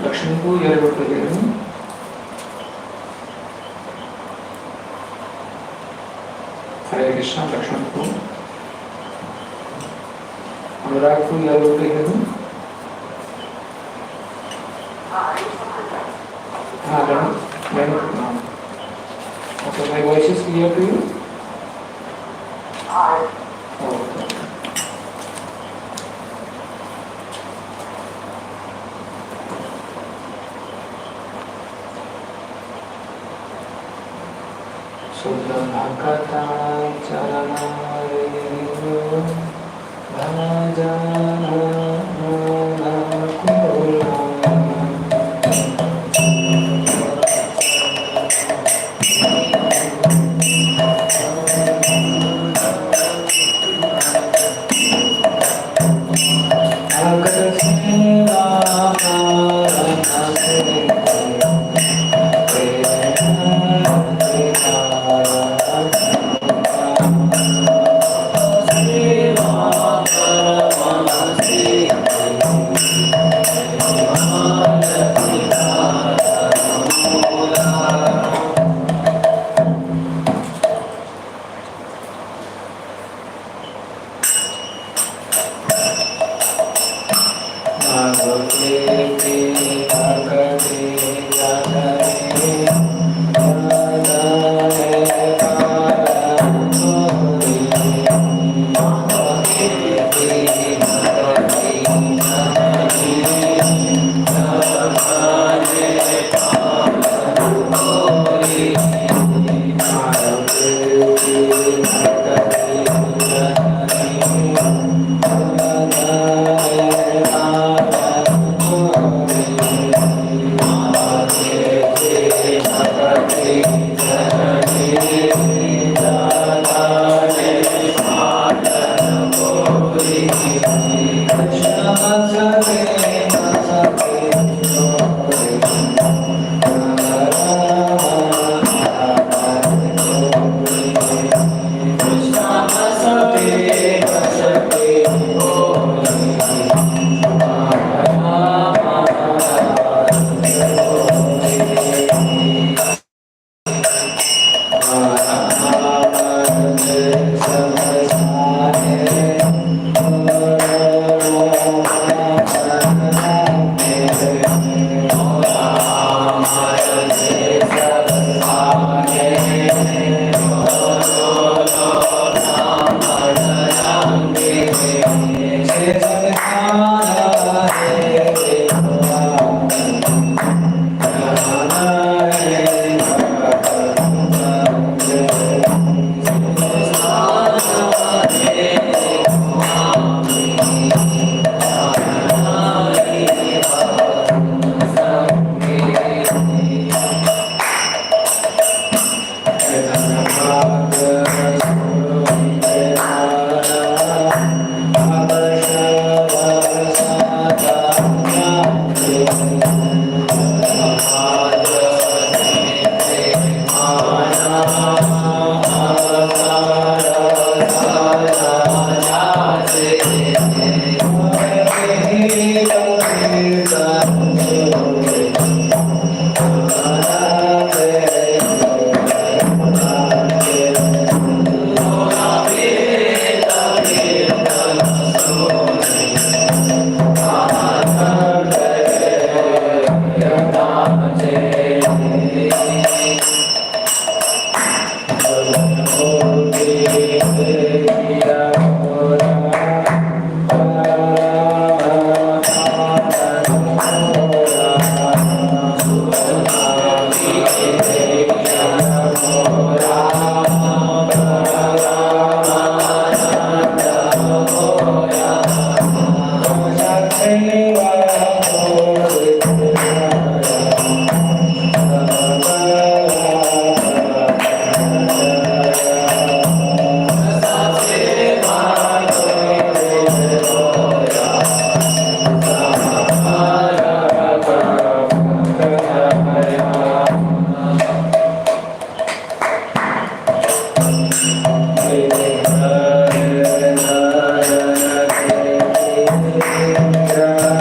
Lakshmi, you are able to hear me? Hare Krishna, Lakshmi. Anurag, you are able to hear me? Then, okay, my voice is clear to you? Okay. Sudhamakata charanariyo bhajana kula. Hare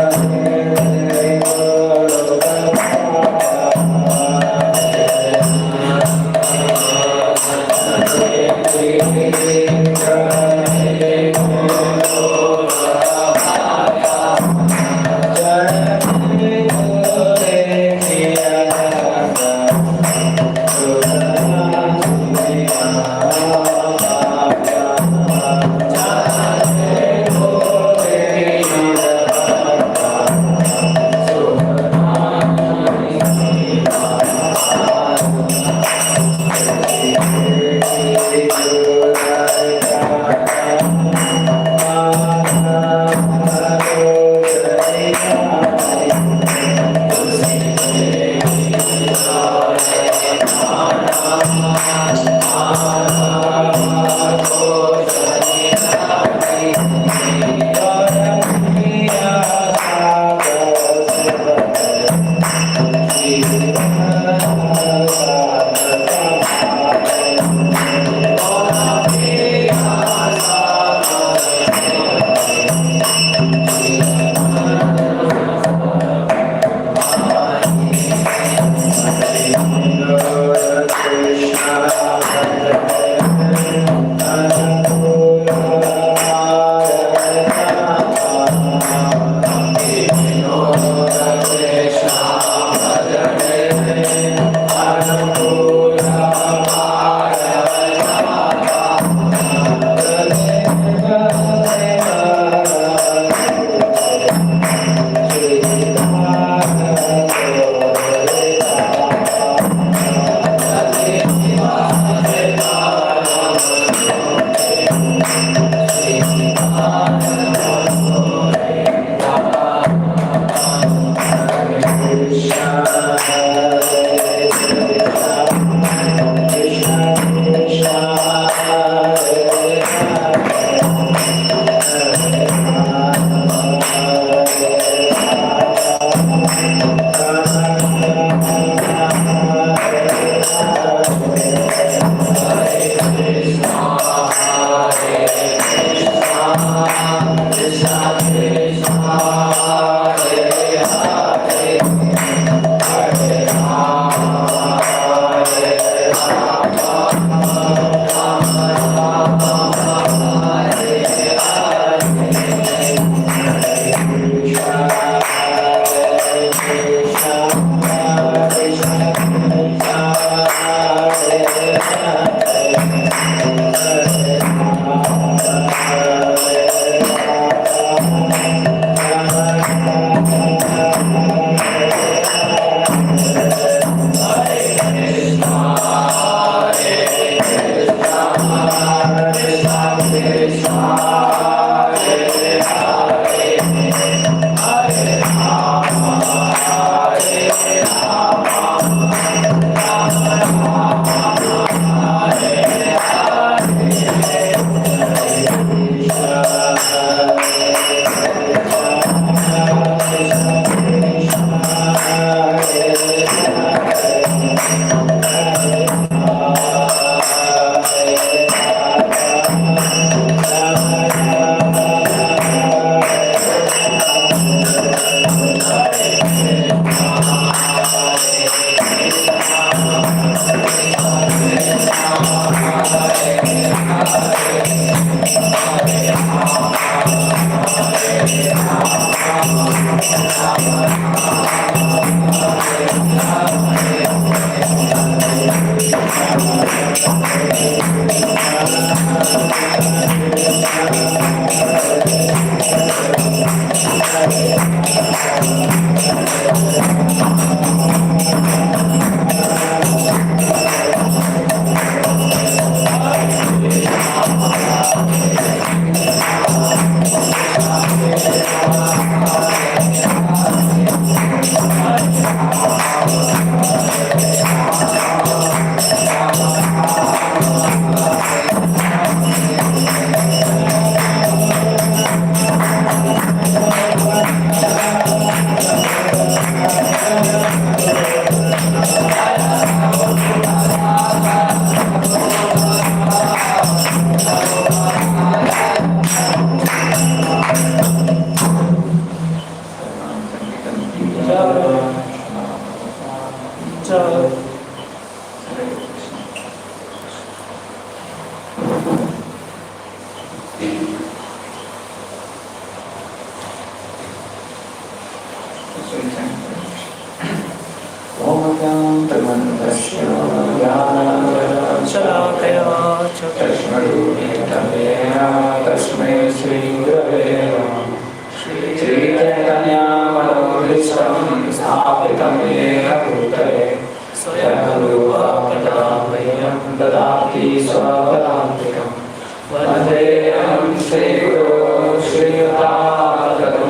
Vande Om Shri Guru Shri Radha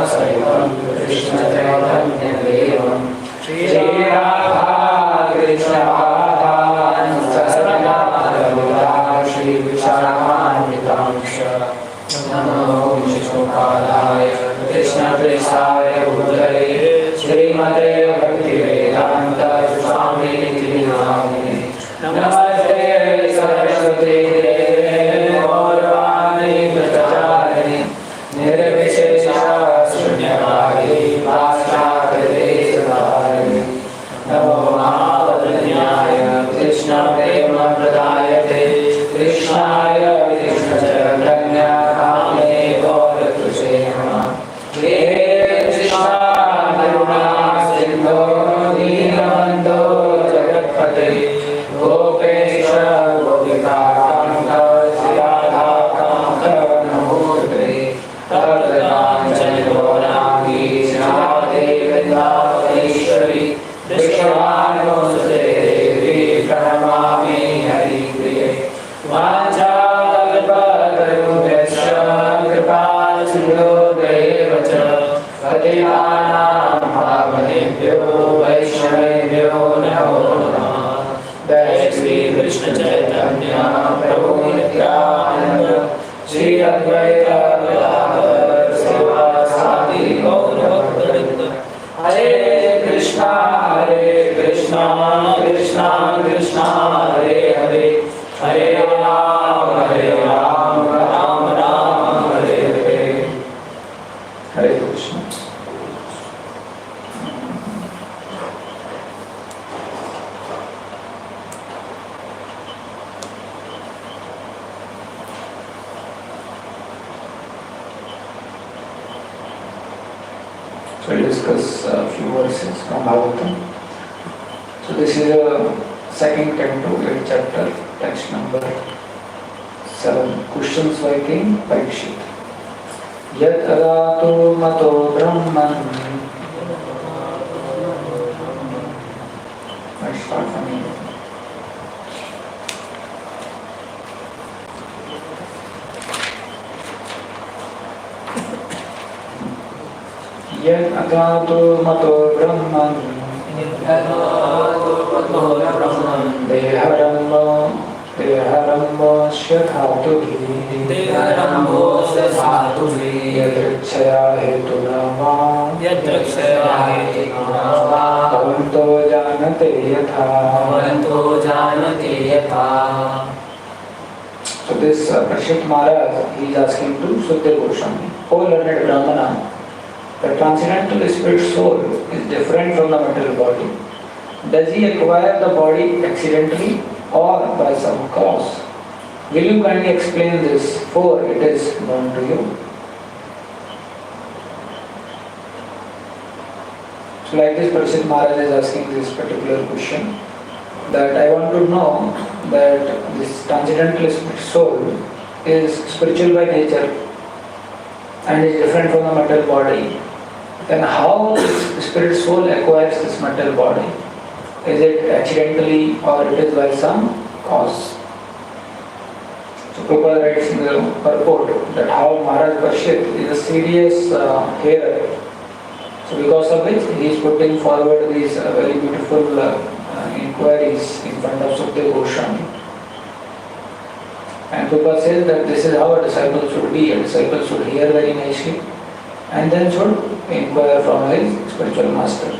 Saivam Krishna Chaitanya Devam Shri Radha Krishna Balavan Sarvadha Shri Vishakhamritamsha Namo Vishnupadaya Krishna Prestaya Bhutale Srimate Bhaktivedanta Swami Niti Namine Namaste Saraswati Deve Gauravani Pracharine Nirvishesha Shunyavadi Bhashyakadesavare Namo Mahavadanyaya Krishna Prema Pradayate Krishnaya Krishna Chaitanya Kamle Gaurakrushe Nama He Krishna Karuna Sindhu Deenabandhu Jagatpate Gopesha Gopika Kanta Shri Radha Kanta Namurte Tardanachani Gaurani Radhe Vrindavaneshwari Vishwanusute Devi Pranamami Hari Priye Vanchakalpatarubhyasya Kripasindhubhyo Vacha Patitanam Pavanebhyo Vaishnavebhyo Namo Namah Jai Shri Krishna Chaitanya Prabhu Nityananda Shri Advaita Gadadhar Sivasadi Gaurabhaktavrinda Hare Krishna Krishna Krishna Hare Hare Hare Ram Ram Hare Hare. Hare Krishna. So we'll discuss a few verses from Bhagavatam. So this is a second canto, 8th chapter, text number 7. Questions by King Parikshit. Yatra tu mato brahman. Let's start from here. Yatra tu mato brahman. Deharambo shadhatuhi Yadrikshaya hetunama Bhavanto janate yatha. So this Parikshit Maharaj, he is asking to Sukadeva Goswami, O learned Brahmana, the transcendental spirit soul is different from the material body. Does he acquire the body accidentally or by some cause? Will you kindly explain this, for it is known to you? So like this, Parikshit Maharaj is asking this particular question, that I want to know that this transcendental spirit soul is spiritual by nature and is different from the material body. Then how this spirit soul acquires this material body? Is it accidentally or it is by some cause? So Prabhupada writes in the purport that how Maharaj Parikshit is a serious hearer. So because of which he is putting forward these very beautiful inquiries in front of Sukadeva Goswami. And Prabhupada says that this is how a disciple should be. A disciple should hear very nicely and then should inquire from his spiritual master.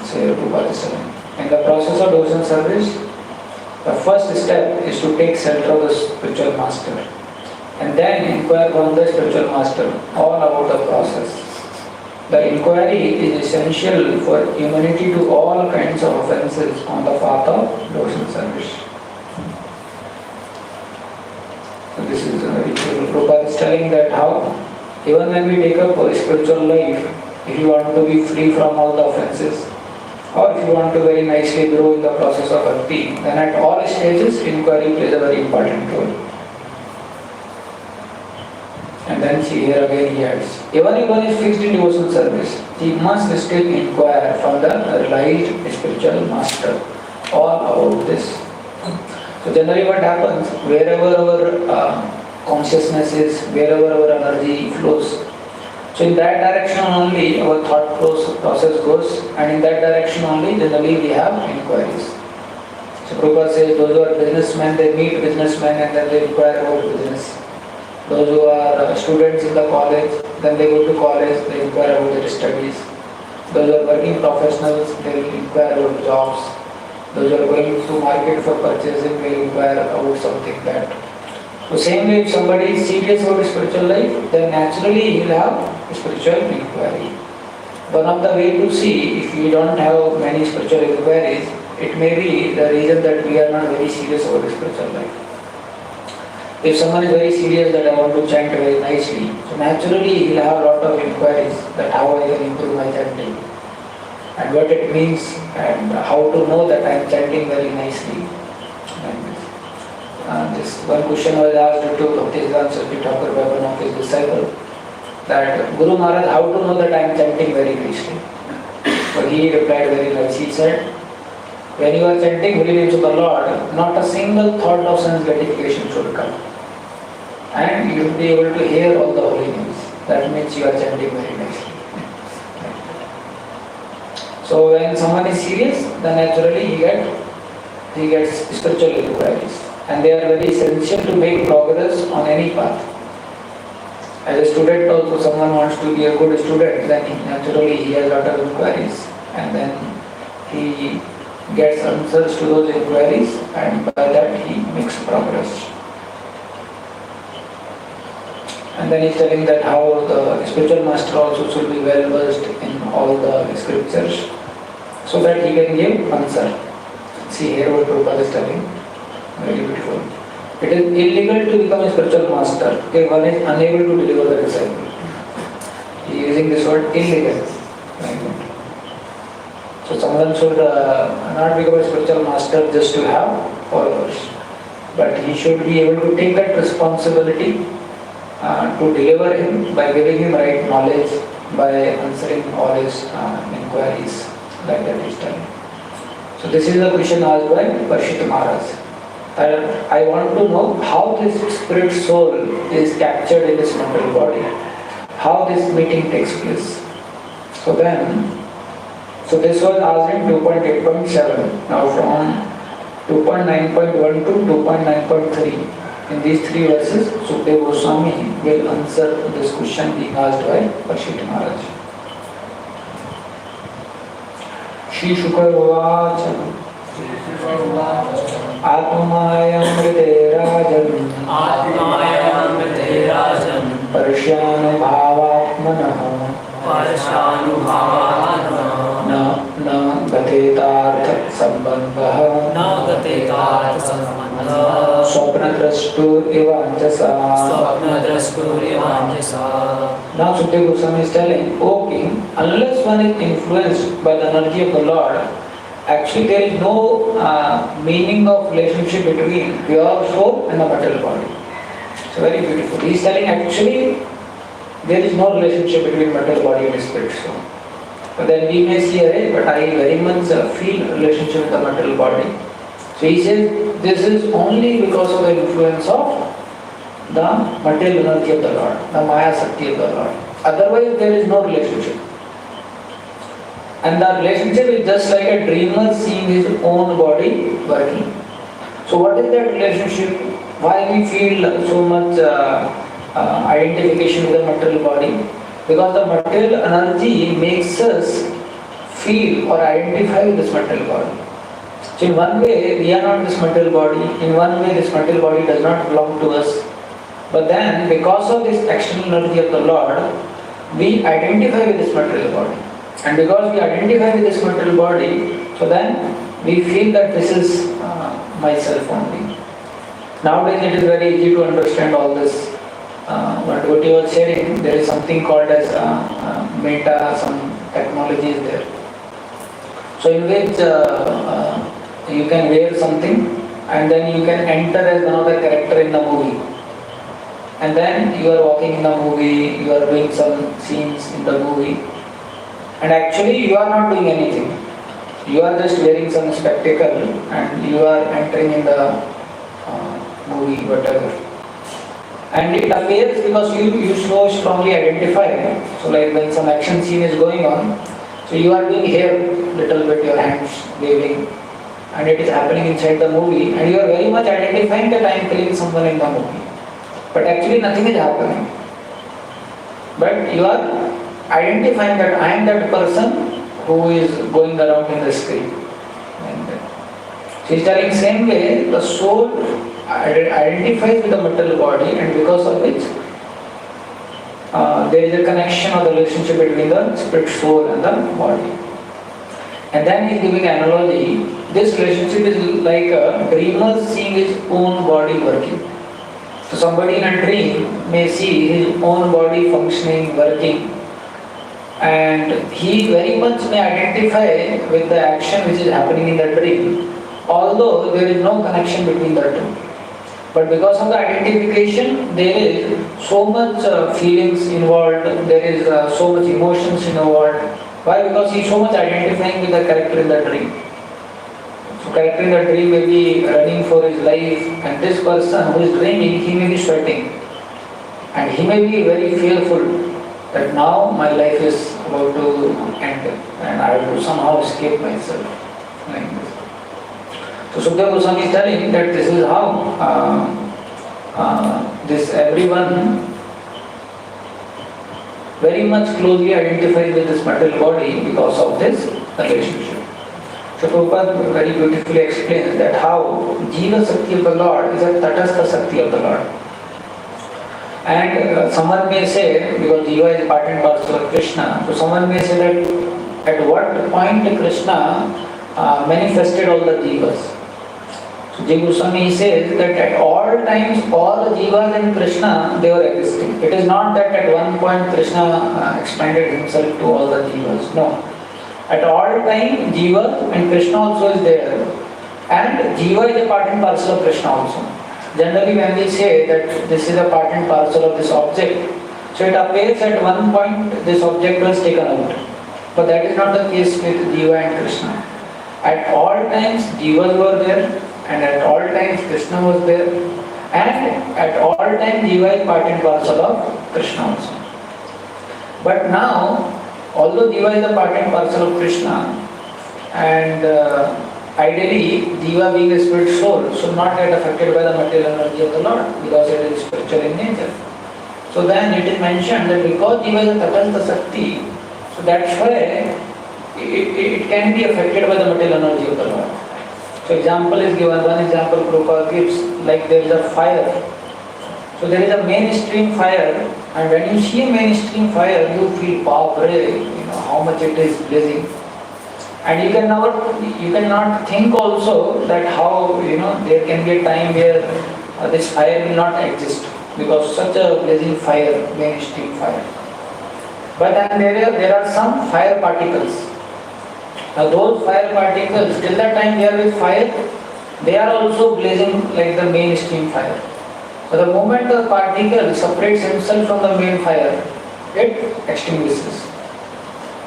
So Prabhupada is saying, in the process of devotion service, the first step is to take shelter of the spiritual master and then inquire from the spiritual master all about the process. The inquiry is essential for immunity to all kinds of offences on the path of devotion service. So this is very beautiful. Prabhupada is telling that how even when we take up a spiritual life, if you want to be free from all the offences, or if you want to very nicely grow in the process of bhakti, then at all stages inquiry plays a very important role. And then see here again he adds, even if one is fixed in devotional service, he must still inquire from the realized spiritual master all about this. So generally what happens, wherever our consciousness is wherever our energy flows. So in that direction only our thought process goes, and in that direction only generally we have inquiries. So Prabhupada says those who are businessmen, they meet businessmen and then they inquire about business. Those who are students in the college, then they go to college, they inquire about their studies. Those who are working professionals, they will inquire about jobs. Those who are going to market for purchasing, they will inquire about something that. So same way, if somebody is serious about spiritual life, then naturally he will have spiritual inquiry. One of the way to see if we don't have many spiritual inquiries, it may be the reason that we are not very serious about spiritual life. If someone is very serious that I want to chant very nicely, so naturally he will have a lot of inquiries that how I can improve my chanting and what it means and how to know that I am chanting very nicely. This one question was asked to Bhaktisiddhanta Saraswati Thakur by one of his disciples, that Guru Maharaj, how to know that I am chanting very nicely? But he replied very nice. He said, when you are chanting holy names of the Lord, not a single thought of sense gratification should come. And you will be able to hear all the holy names. That means you are chanting very nicely. So when someone is serious, then naturally he gets spiritual inquiries. And they are very essential to make progress on any path. As a student also, someone wants to be a good student, then naturally he has a lot of inquiries. And then he gets answers to those inquiries, and by that he makes progress. And then he's telling that how the spiritual master also should be well versed in all the scriptures, so that he can give answer. See here what Prabhupada is telling. Very beautiful. It is illegal to become a spiritual master if one is unable to deliver the disciple. He is using this word illegal. So someone should not become a spiritual master just to have followers, but he should be able to take that responsibility to deliver him by giving him right knowledge, by answering all his inquiries, like that is done. So this is the question asked by Parshit Maharaj. I want to know how this spirit soul is captured in this mental body, how this meeting takes place. So this was asked in 2.8.7. Now from 2.9.1 to 2.9.3, in these three verses, Sukadeva Goswami will answer this question being asked by Parshit Maharaj. Shri Shukar Vacha Atmayamrite Rajan Parshanubhavatmanah Na gatetarth sambandhah Swapnadrashtur evanjasa. Now Sukadeva Goswami is telling, O king, unless one is influenced by the energy of the Lord, actually there is no meaning of relationship between pure soul and the material body. So very beautiful. He is telling actually there is no relationship between material body and spirit soul. But then we may see, but I very much feel relationship with the material body. So he says this is only because of the influence of the material energy of the Lord, the Maya Sakti of the Lord. Otherwise there is no relationship. And the relationship is just like a dreamer seeing his own body working. So what is that relationship? Why we feel so much identification with the material body? Because the material energy makes us feel or identify with this material body. So in one way we are not this material body, in one way this material body does not belong to us. But then because of this external energy of the Lord, we identify with this material body. And because we identify with this material body, so then we feel that this is myself only. Nowadays it is very easy to understand all this. What you were sharing, there is something called as meta, some technology is there. So in which you can wear something and then you can enter as one of the character in the movie. And then you are walking in the movie, you are doing some scenes in the movie. And actually you are not doing anything. You are just wearing some spectacle and you are entering in the movie, whatever. And it appears because you so strongly identify. So like when some action scene is going on, so you are doing here little bit, your hands waving, and it is happening inside the movie, and you are very much identifying that I am killing someone in the movie. But actually nothing is happening. But you are identifying that I am that person who is going around in the screen. And she is telling same way, the soul identifies with the material body, and because of which there is a connection or the relationship between the spirit soul and the body. And then he is giving an analogy. This relationship is like a dreamer seeing his own body working. So somebody in a dream may see his own body functioning, working, and he very much may identify with the action which is happening in the dream, although there is no connection between the two. But because of the identification, there is so much feelings involved, there is so much emotions involved. Why? Because he is so much identifying with the character in the dream. So character in the dream may be running for his life, and this person who is dreaming, he may be sweating. And he may be very fearful that now my life is about to end and I have to somehow escape myself. Like this. So Sukadeva Goswami is telling that this is how this everyone very much closely identified with this material body because of this relationship. So Prabhupada very beautifully explains that how Jiva Sakti of the Lord is a Tatastha Sakti of the Lord. And someone may say, because Jiva is part and parcel of Krishna, so someone may say that at what point Krishna manifested all the Jivas. So Jiva Goswami says that at all times all the Jivas and Krishna, they were existing. It is not that at one point Krishna expanded himself to all the Jivas. No. At all time Jiva and Krishna also is there. And Jiva is a part and parcel of Krishna also. Generally when we say that this is a part and parcel of this object, so it appears at one point this object was taken out. But that is not the case with Jiva and Krishna. At all times Jivas were there, and at all times Krishna was there, and at all times Jiva is part and parcel of Krishna also. But now, although Jiva is a part and parcel of Krishna, and ideally Jiva being a spirit soul should not get affected by the material energy of the Lord because it is spiritual in nature. So then it is mentioned that because Jiva is a Tatastha Sakti, so that's why it can be affected by the material energy of the Lord. So example is given, one example Prabhupada gives, like there is a fire. So there is a mainstream fire, and when you see a mainstream fire, you feel power, how much it is blazing. And you cannot think also that how, there can be a time where this fire will not exist, because such a blazing fire, mainstream fire. But then there are some fire particles. Now those fire particles, till the time they are with fire, they are also blazing like the mainstream fire. So the moment the particle separates himself from the main fire, it extinguishes.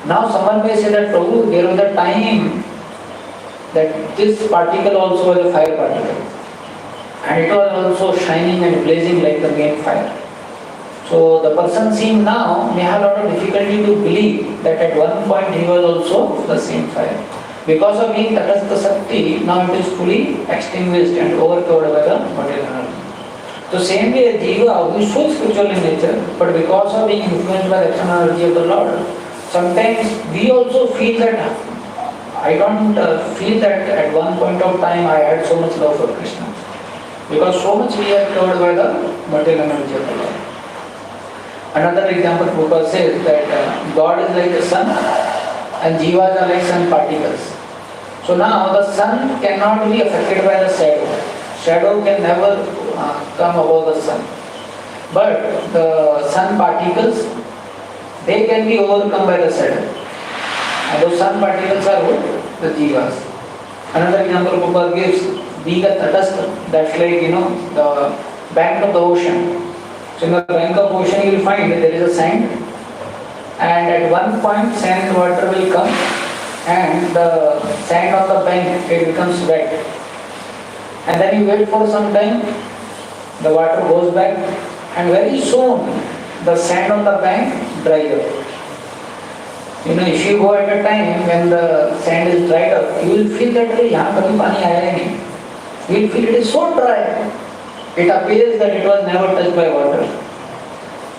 Now someone may say that, Prabhu, there was a time that this particle also was a fire particle, and it was also shining and blazing like the main fire. So the person seeing now may have a lot of difficulty to believe that at one point he was also the same fire. Because of being Tatastha Sakti, now it is fully extinguished and overpowered by the material energy. So same way Jiva, who is so spiritual in nature, but because of being influenced by the external energy of the Lord, sometimes we also feel that I don't feel that at one point of time I had so much love for Krishna. Because so much we are covered by the material energy of the Lord. Another example Prabhupada says that God is like the sun and jivas are like sun particles. So now the sun cannot be affected by the shadow. Shadow can never come above the sun. But the sun particles, they can be overcome by the shadow. And those sun particles are what? The jivas. Another example Prabhupada gives, being a tatastha, that's like the bank of the ocean. So in the bank of ocean you will find that there is a sand, and at one point sand and water will come, and the sand on the bank, it becomes wet. And then you wait for some time, the water goes back, and very soon the sand on the bank dries up. If you go at a time when the sand is dried up, you will feel that यहाँ कभी पानी आया ही नहीं. You will feel it is so dry. It appears that it was never touched by water.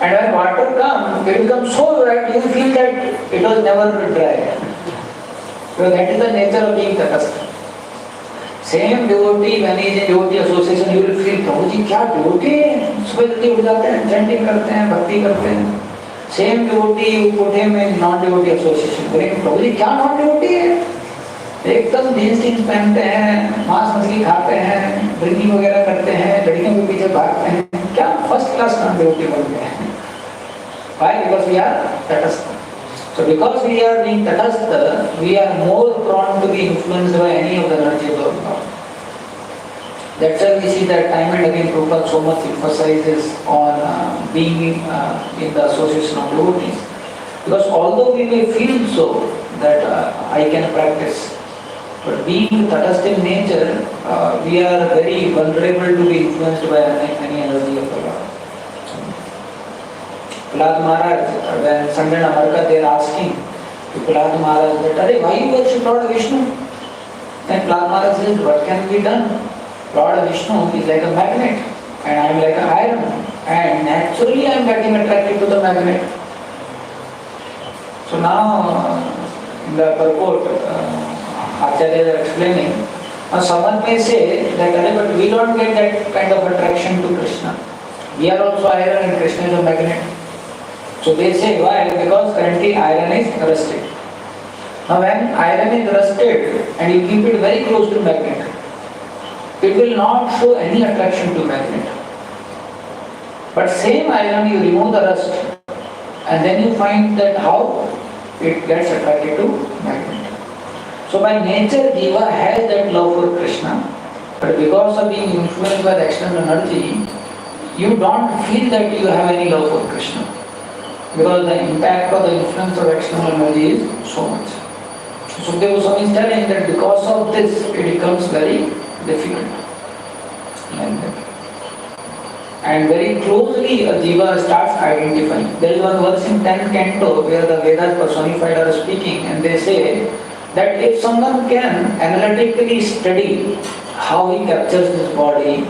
And when water comes, it becomes so wet, you feel that it was never dry. So that is the nature of being tatastha. Same devotee, when he is in devotee association, you will feel, Prabhuji क्या devotee है? सुबह जल्दी उठ जाते हैं, chanting करते हैं, भक्ति करते हैं. Same devotee, you put him in non-devotee association. बोलेंगे प्रभुजी क्या non-devotee है? एकदम जीन्स जीन्स पहनते हैं, मांस मछली खाते हैं, ड्रिंकिंग वगैरह करते हैं, लड़कियों के पीछे भागते हैं, क्या फर्स्ट क्लास non-devotee बन गए हैं. Why? Because we are tatastha. So because we are being tatastha, we are more prone to be influenced by any of the energies of God. That's why we see that time and again Prabhupada so much emphasizes on being in the association of devotees. Because although we may feel so that I can practice, but being tatastha in nature, we are very vulnerable to be influenced by any energy of the Lord. Prahlad Maharaj, when Sunday Amarka, they are asking to Prahlad Maharaj that, why you worship Lord Vishnu? Then Prahlad Maharaj says, what can be done? Lord Vishnu is like a magnet and I am like an iron, and naturally I am getting attracted to the magnet. So now in the purport, Acharyas are explaining, now someone may say that, but we don't get that kind of attraction to Krishna. We are also iron and Krishna is a magnet. So they say, why? Because currently iron is rusted. Now when iron is rusted and you keep it very close to magnet, it will not show any attraction to magnet. But same iron, you remove the rust and then you find that how it gets attracted to magnet. So by nature, Jiva has that love for Krishna, but because of being influenced by the external energy, you don't feel that you have any love for Krishna. Because the impact of the influence of external energy is so much. So Sukadeva Goswami is telling that because of this, it becomes very difficult. And very closely a Jiva starts identifying. There is one verse in 10th canto where the Vedas personified are speaking, and they say that if someone can analytically study how he captures this body,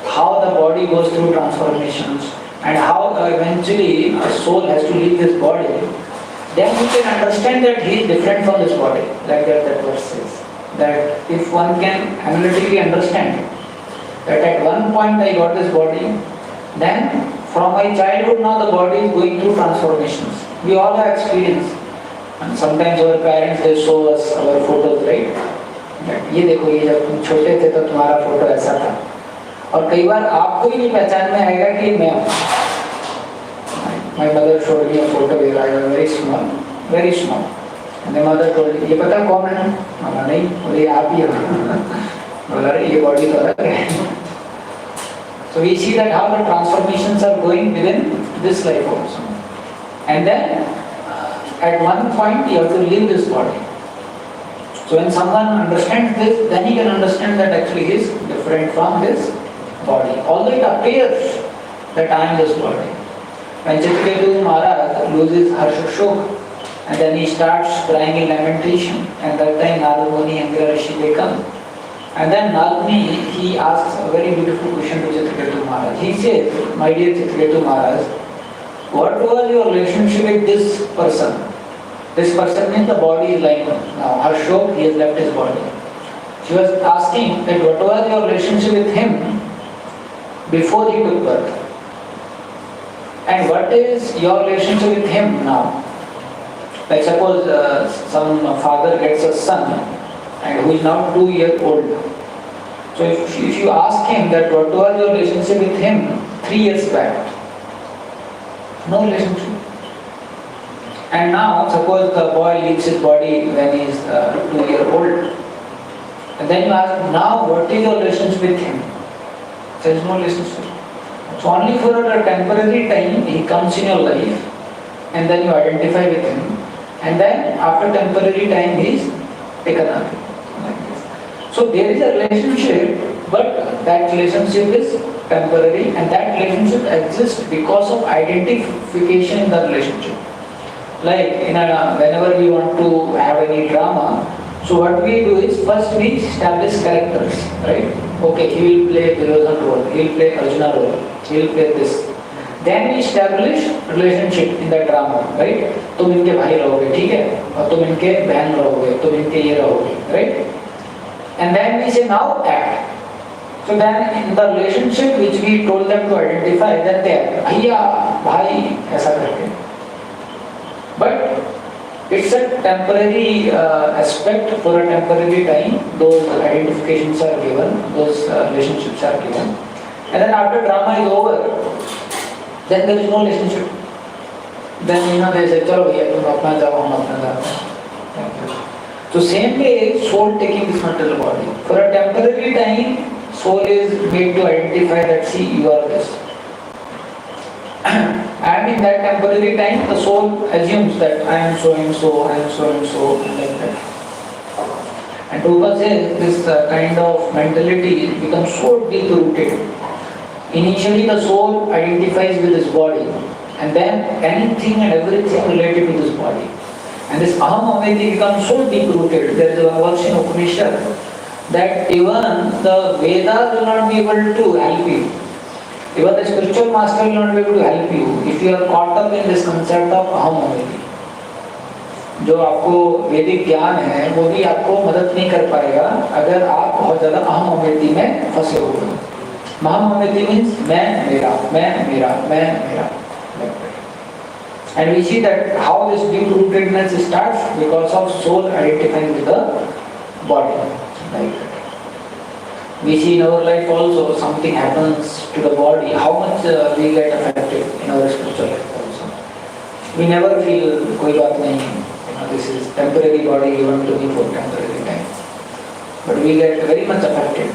how the body goes through transformations, and how eventually a soul has to leave this body, then we can understand that he is different from this body. Like that verse says. That if one can analytically understand that at one point I got this body, then from my childhood now the body is going through transformations. We all have experience. And sometimes our parents, they show us our photos, right? ये देखो, ये जब तुम छोटे थे तो तुम्हारा photo ऐसा था. और कई बार आपको ही नहीं पहचान में आएगा कि मैं हूँ. My mother showed me a photo where I was very small, very small. And the mother told me, ये पता कौन है? माना नहीं, बोले आप ही हो. बोला ये बॉडी तो अलग है. So we see that how the transformations are going within this life also. And then at one point you have to leave this body. So when someone understands this, then he can understand that actually he is different from this body. Although it appears that I am this body. When Chitraketu Maharaj loses Harshashok, and then he starts crying in lamentation, and that time Neelmani and Rishi they come. And then Neelmani, he asks a very beautiful question to Chitraketu Maharaj. He says, my dear Chitraketu Maharaj, what was your relationship with this person? This person means the body is lying on. Now Harshok, he has left his body. She was asking that what was your relationship with him before he took birth? And what is your relationship with him now? Like suppose some father gets a son and who is now 2 years old. So if you ask him that what was your relationship with him 3 years back, no relationship. And now suppose the boy leaves his body when he is 2 years old. And then you ask, now what is your relationship with him? There is no relationship. So only for a temporary time he comes in your life and then you identify with him. And then after temporary time he is taken up. Like this. So there is a relationship, but that relationship is temporary and that that relationship exists because of identification in the relationship. Like whenever we want to have any drama, so what we do is first we establish characters, right? Okay, he will play Duryodhana role, he will play Arjuna role, he will play this. Then we establish relationship in the drama, right? तुम इनके भाई रहोगे, ठीक है? और तुम इनके बहन रहोगे, तुम इनके ये रहोगे, right? And then we say now act. So then in the relationship which we told them to identify, then they are भैया भाई ऐसा करके. But it's a temporary aspect for a temporary time. Those identifications are given, those relationships are given, and then after drama is over, then there is no relationship. Then they say, "चलो भैया तुम अपना जाओ, हम अपना जाते हैं." So same way, soul taking this material body for a temporary time, soul is made to identify that see you are this. And in that temporary time, the soul assumes that I am so and so, I am so and so, like that. And Prabhupada says this kind of mentality becomes so deep rooted. Initially, the soul identifies with his body, and then anything and everything related to this body. And this aham mameti becomes so deep rooted. There is a verse in Upanishad that even the Vedas will not be able to help you. Even the spiritual master will not be able to help you if you are caught up in this concept of aham mameti. जो आपको वैदिक ज्ञान है वो भी आपको मदद नहीं कर पाएगा अगर आप बहुत ज़्यादा अहम ममेती में फंसे हुए हो. अहम ममेती मीन्स मैं मेरा, मैं मेरा, मैं मेरा. And we see that how this deep rootedness starts because of soul identifying with the body. Like that. We see in our life also something happens to the body, how much we get affected in our spiritual life also. We never feel कोई बात नहीं, this is temporary body given to me for temporary time. But we get very much affected.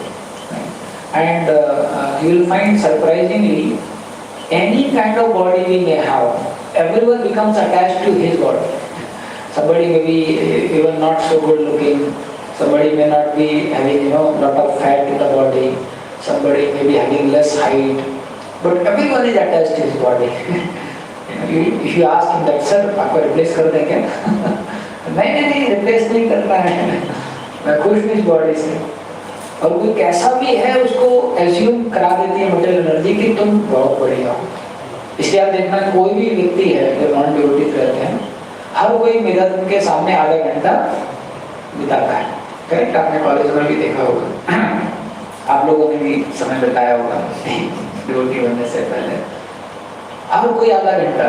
And you will find surprisingly, any kind of body we may have, everyone becomes attached to his body. Somebody may be even not so good looking, somebody may not be having lot of fat in the body, somebody may be having less height, but everyone is attached to his body. If you ask him that, sir, आपको replace कर देंगे? नहीं, replace नहीं करता है. मैं खुश हूँ इस body से. और कोई कैसा भी है उसको एज्यूम करा देती है मटेरियल एनर्जी कि तुम बहुत बढ़िया हो. इसलिए आप देखना कोई भी व्यक्ति है जो नॉन डिवोटीज रहते हैं, हर कोई मिरर के सामने आधा घंटा बिताता है. करेक्ट? आपने कॉलेज में भी देखा होगा, आप लोगों ने भी समय बिताया होगा डिवोटी बनने से पहले. हर कोई आधा घंटा.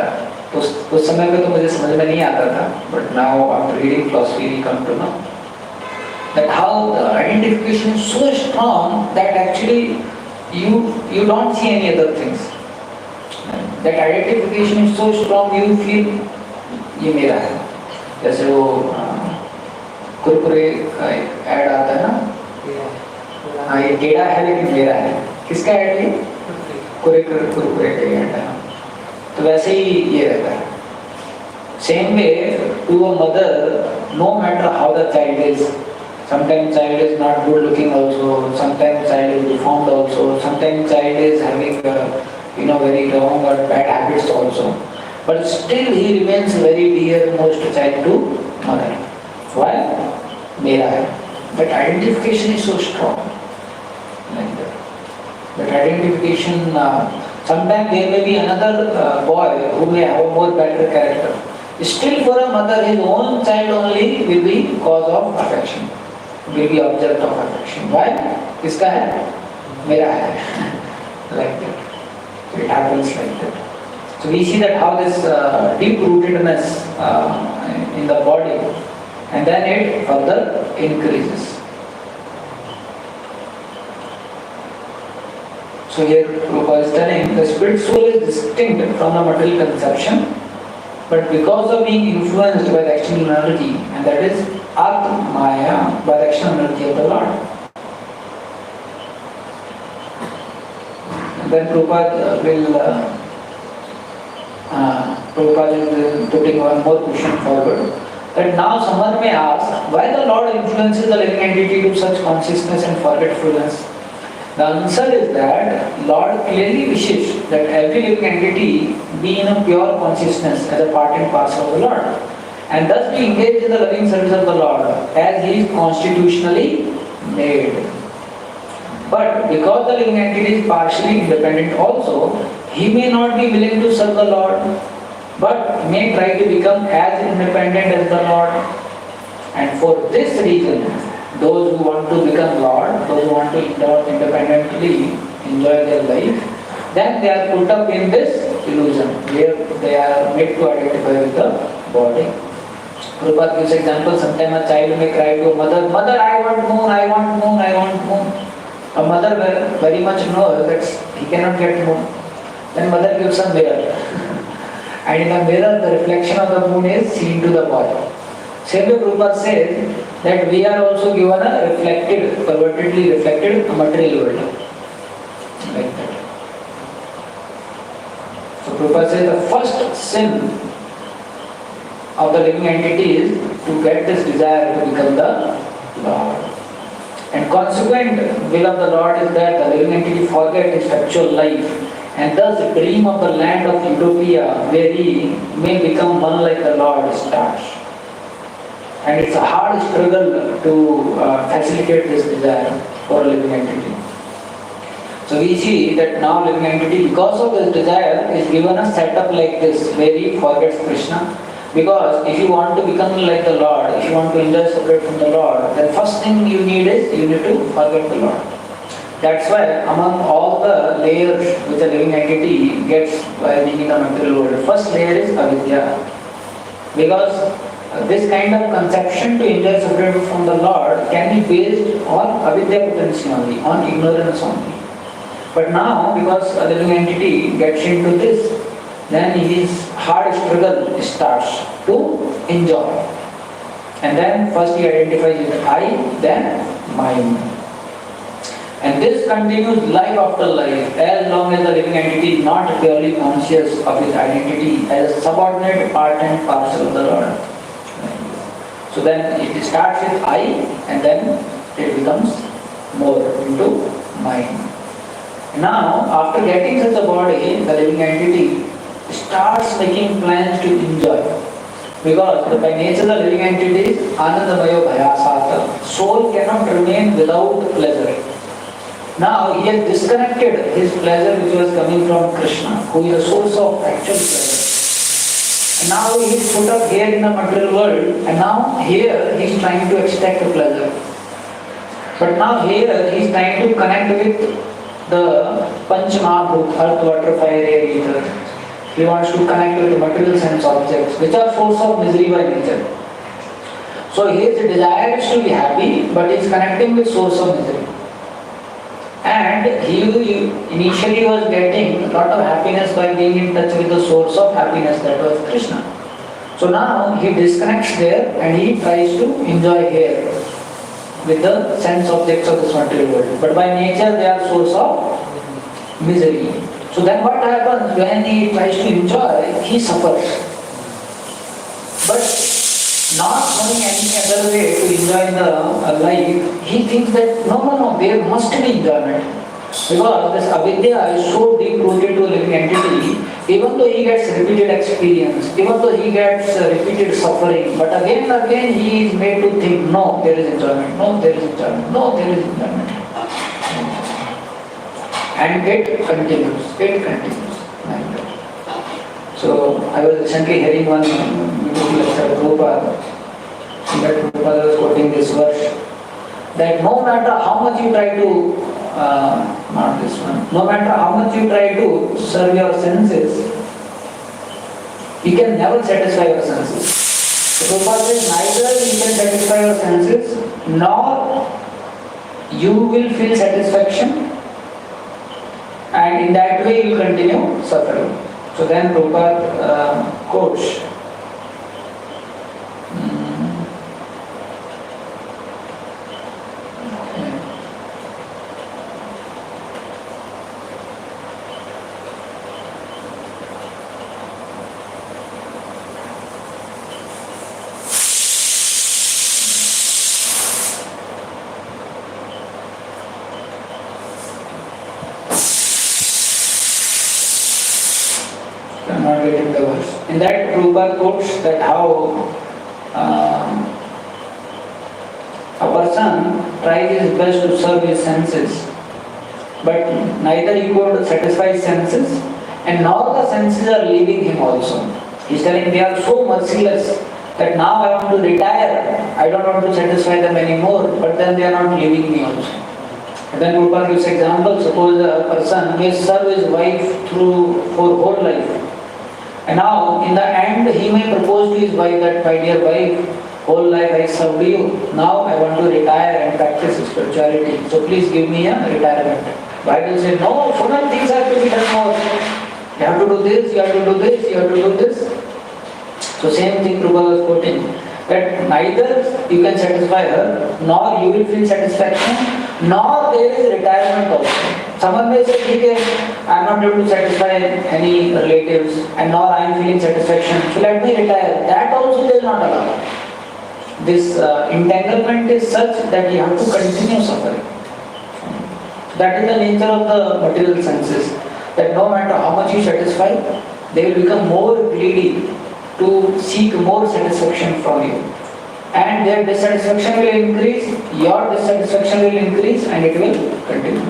तो उस समय पे तो मुझे समझ में नहीं आता था, but now after reading philosophy we come to know that how the identification is so strong that actually you don't see any other things. That identification is so strong you feel ये मेरा है. जैसे वो कुरकुरे का add आता है ना, हाँ ये टेढ़ा है लेकिन मेरा है. किसका ऐड है? कुरकुरे का ऐड है. तो वैसे ही ये रहता है. Same way to a mother, no matter how the child is. Sometimes child is not good looking also, sometimes child is deformed also, sometimes child is having very wrong or bad habits also. But still he remains very dear most child to mother. Why? Mera hai. That identification is so strong. Like that. That identification, sometimes there may be another boy who may have a more better character. Still for a mother, his own child only will be cause of affection. Will be object of affection. Why? किसका है? मेरा है. Like that. It happens like that. So we see that how this deep rootedness in the body, and then it further increases. So here Prabhupada is telling the spirit soul is distinct from the material conception, but because of being influenced by the external energy, and that is Atma Maya, by the external energy of the Lord. And then Prabhupada is putting one more question forward. That now someone may ask, why the Lord influences the living entity to such consciousness and forgetfulness? The answer is that Lord clearly wishes that every living entity be in a pure consciousness as a part and parcel of the Lord, and thus be engaged in the loving service of the Lord as he is constitutionally made. But because the living entity is partially independent also, he may not be willing to serve the Lord, but may try to become as independent as the Lord. And for this reason, those who want to become Lord, those who want to independently enjoy their life, then they are put up in this illusion where they are made to identify with the body. Prabhupada gives example, sometimes a child may cry to a mother, "Mother, I want moon, I want moon, I want moon." A mother very much knows that he cannot get moon. Then mother gives a mirror. And in the mirror, the reflection of the moon is seen to the boy. Same way Prabhupada says that we are also given a reflected, pervertedly reflected material world. Like that. So Prabhupada says the first sin of the living entity is to get this desire to become the Lord. And consequent will of the Lord is that the living entity forget his actual life and thus dream of the land of utopia where he may become one like the Lord starts. And it's a hard struggle to facilitate this desire for a living entity. So we see that now living entity, because of this desire, is given a setup like this where he forgets Krishna. Because if you want to become like the Lord, if you want to enjoy separate from the Lord, then first thing you need is you need to forget the Lord. That's why among all the layers which a living entity gets by being in the material world, first layer is avidya. Because this kind of conception to enjoy separate from the Lord can be based on avidya potency only, on ignorance only. But now, because a living entity gets into this, then his hard struggle starts to enjoy. And then first he identifies with I, then mind. And this continues life after life, as long as the living entity is not purely conscious of his identity as a subordinate part and parcel of the Lord. So then it starts with I, and then it becomes more into mind. Now, after getting such a body, the living entity starts making plans to enjoy. Because by nature the living entity is anandamayo bhayasata. Soul cannot remain without pleasure. Now he has disconnected his pleasure which was coming from Krishna, who is the source of actual pleasure. And now he is put up here in the material world, and now here he is trying to extract the pleasure. But now here he is trying to connect with the Panch Mahabhut, earth, water, fire, air, ether. He wants to connect with the material sense objects, which are source of misery by nature. So his desire is to be happy, but he is connecting with source of misery. And he initially was getting a lot of happiness by being in touch with the source of happiness, that was Krishna. So now he disconnects there and he tries to enjoy here with the sense objects of this material world. But by nature they are source of misery. So then what happens when he tries to enjoy, he suffers. But not knowing any other way to enjoy the life, he thinks that no, there must be enjoyment. Because this avidya is so deep rooted to a living entity, even though he gets repeated experience, even though he gets repeated suffering, but again and again he is made to think, no, there is enjoyment, no, there is enjoyment, no, there is enjoyment. And it continues. Like that. So I was recently hearing one beautiful lecture of Prabhupada. That Prabhupada was quoting this verse, that no matter how much you try to, not this one, no matter how much you try to serve your senses, you can never satisfy your senses. So Prabhupada says neither you can satisfy your senses, nor you will feel satisfaction, and in that way you continue suffering. So then Prabhupada quotes, I am not getting the verse. In that, Prabhupada quotes that how a person tries his best to serve his senses, but neither he could satisfy his senses, and nor the senses are leaving him also. He is telling they are so merciless that now I want to retire, I don't want to satisfy them anymore, but then they are not leaving me also. And then Prabhupada gives example, suppose a person may serve his wife for whole life. And now in the end he may propose to his wife that, my dear wife, whole life I served you, now I want to retire and practice spirituality. So please give me a retirement. Bible says, no, so many things have to be done more. You have to do this, you have to do this, you have to do this. So same thing Prabhupada was quoting, that neither you can satisfy her, nor you will feel satisfaction, nor there is retirement also. Someone may say, okay, I am not able to satisfy any relatives, and nor I am feeling satisfaction, so let me retire. That also they will not allow. This entanglement is such that you have to continue suffering. That is the nature of the material senses, that no matter how much you satisfy, they will become more greedy to seek more satisfaction from you. And their dissatisfaction will increase, your dissatisfaction will increase, and it will continue.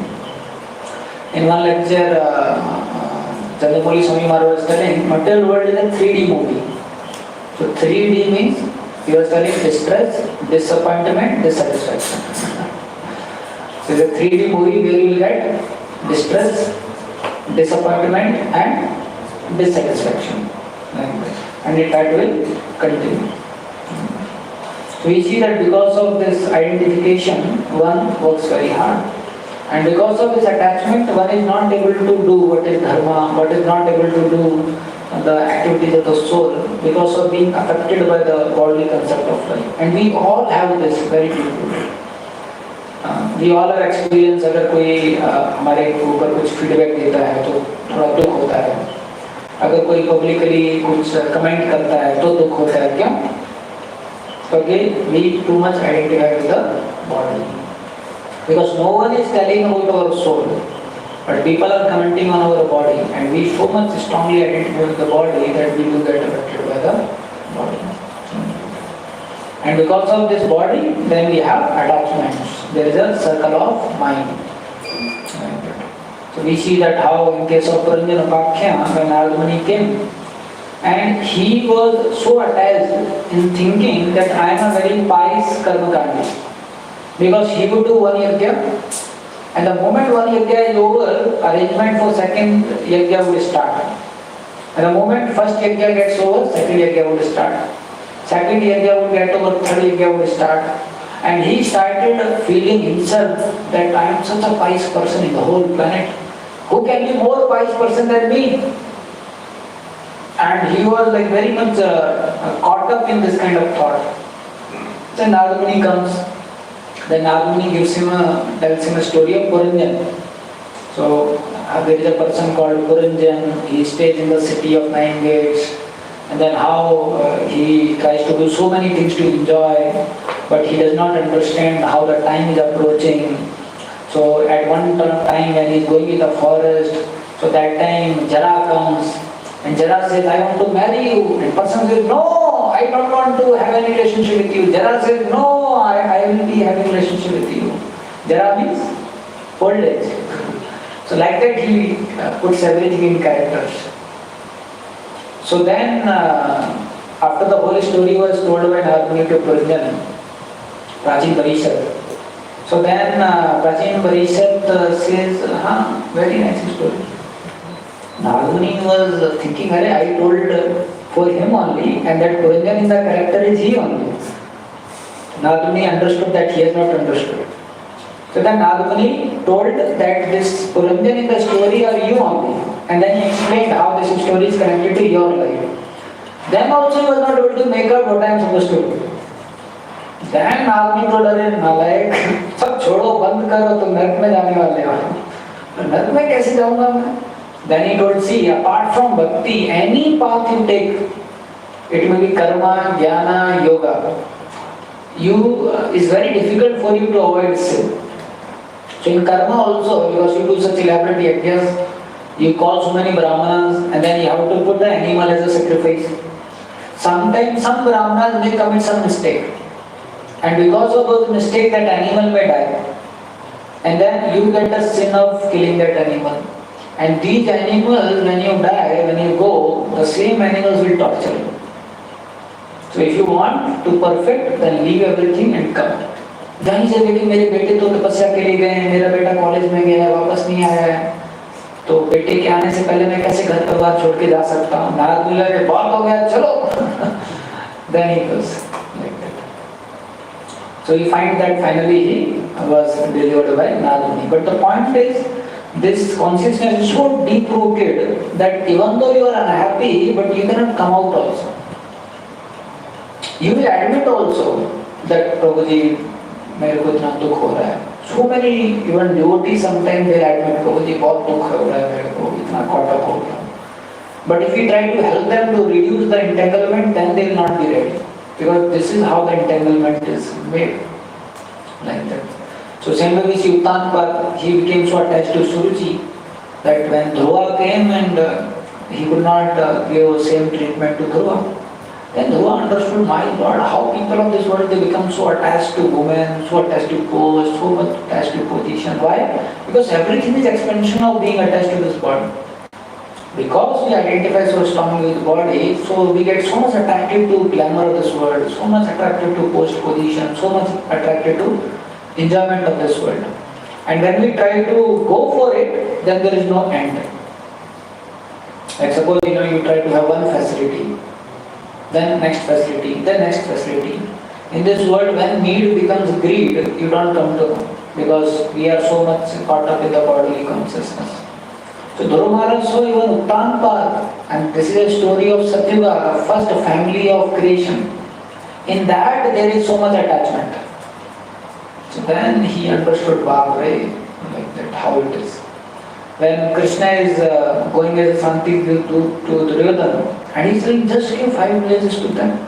In one lecture, Chandramouli Swami Maharaj was telling, material world is a 3D movie. So 3D means, he was telling distress, disappointment, dissatisfaction. So the 3D movie where you will get distress, disappointment and dissatisfaction. And that will continue. So we see that because of this identification, one works very hard. And because of this attachment, one is not able to do what is dharma, what is not able to do the activities of the soul, because of being affected by the worldly concept of life. And we all have this very deeply. We all have experience, अगर कोई हमारे ऊपर कुछ feedback देता है तो थोड़ा दुख होता है, अगर कोई पब्लिकली कुछ कमेंट करता है तो दुख होता है. क्यों? Because we too much identify with the body. Because no one is telling about our soul, but people are commenting on our body, and we so much strongly identify with the body that we do get affected by the body. And because of this body, then we have attachments. There is a circle of mind. So we see that how in case of Puranjan Upakhya, when Ayodhya came, and he was so attached in thinking that I am a very pious karmakandi. Because he would do one yajna, and the moment one yajna is over, arrangement for second yajna will start. And the moment first yajna gets over, second yajna will start. Second yajna will get over, third yajna will start. And he started feeling himself that I am such a pious person in the whole planet. Who can be more pious person than me? And he was like very much caught up in this kind of thought. Then Nagmuni comes. Then Nagmuni tells him a story of Puranjan. So there is a person called Puranjan. He stays in the city of 9 gates. And then how he tries to do so many things to enjoy, but he does not understand how the time is approaching. So at one time when he is going in the forest, so that time Jara comes, and Jara says, I want to marry you. And person says, no, I don't want to have any relationship with you. Jara says, no, I will be having a relationship with you. Jara means old age. So like that he puts everything in characters. So then, after the whole story was told by Nagmuni to Puranjan, Prachin Parishad. So then Prachin Parishad says, very nice story. Nagmuni was thinking, I told for him only, and that Puranjan in the character is he only. Nagmuni understood that he has not understood. So then Nagmuni told that this Puranjan in the story are you only. And then he explained how this story is connected to your life. Then also he was not able to make out what I am supposed to do. Then Nagmuni told her, Nalayak, सब छोड़ो बंद करो तुम नरक में जाने वाले हो. नरक में कैसे जाऊंगा मैं? Then he told, see, apart from bhakti, any path you take, it may be karma, jnana, yoga. It's very difficult for you to avoid sin. So in karma also, because you do such elaborate yajnas, You call so many brahmanas and then you have to put the animal as a sacrifice. Sometimes some brahmanas may commit some mistake. And because of those mistakes that animal may die. And then you get the sin of killing that animal. And these animals, when you die, when you go, the same animals will torture you. So if you want to perfect, then leave everything and come. जहाँ से बेटी मेरे बेटे तो तपस्या के लिए गए, मेरा बेटा कॉलेज में गया है, वापस नहीं आया है, तो बेटे के आने से पहले मैं कैसे घर परिवार छोड़ के जा सकता हूँ? नारद बोला कि बहुत हो गया, चलो. Then he goes like that. So you find that finally he was delivered by Narad. But the point is, this consciousness is so deep rooted that even though you are unhappy, but you cannot come out also. You will admit also that Prabhuji, मेरे को इतना दुख हो रहा है. So many even devotees sometimes they admit, Prabhuji बहुत दुख हो रहा है मेरे को, इतना caught up हो गया. But if we try to help them to reduce the entanglement, then they will not be ready, because this is how the entanglement is made, like that. So same way we see Uttanpad, he became so attached to Suruchi that when Dhruva came and he could not give same treatment to Dhruva. Then Dhruva understood, my God, how people of this world, they become so attached to women, so attached to post, so much attached to position. Why? Because everything is expansion of being attached to this body. Because we identify so strongly with the body, so we get so much attracted to glamour of this world, so much attracted to post position, so much attracted to enjoyment of this world. And when we try to go for it, then there is no end. Like suppose you try to have one facility, then next facility, then next facility. In this world, when need becomes greed, you don't come to know, because we are so much caught up in the bodily consciousness. So Dhruva Maharaj saw even Uttanpad, and this is a story of Satyuga, the first family of creation. In that there is so much attachment. So then he understood Bhagavad, like that, how it is. When Krishna is going as a Santi to Duryodhana, and he's saying, just give 5 places to them.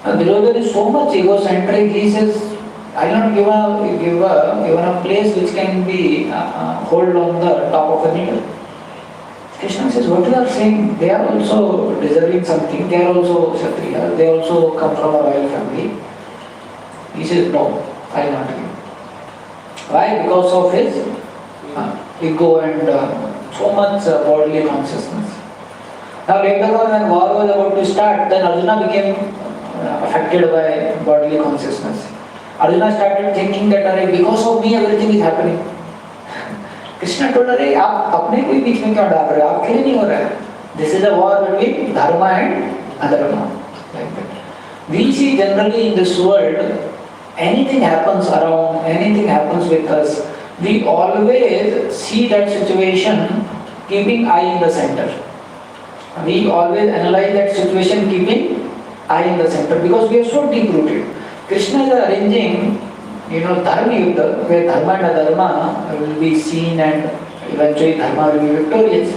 Duryodhana is so much egocentric, he says, I don't give a place which can be hold on the top of a needle. Krishna says, what you are saying, they are also deserving something, they are also Kshatriya, they also come from a royal family. He says, no, I will not give. Why? Because of his ego and so much bodily consciousness. Now later on when war was about to start, then Arjuna became affected by bodily consciousness. Arjuna started thinking that because of me everything is happening. Krishna told her, आप अपने कोई बीच में क्यों डाल रहे हो? आपके लिए नहीं हो रहा है. This is a war between dharma and adharma. Like that. We see generally in this world, anything happens around, anything happens with us, we always see that situation keeping I in the center. We always analyze that situation keeping I in the center, because we are so deep rooted. Krishna is arranging, Dharma Yuddha, where Dharma and Adharma will be seen and eventually Dharma will be victorious.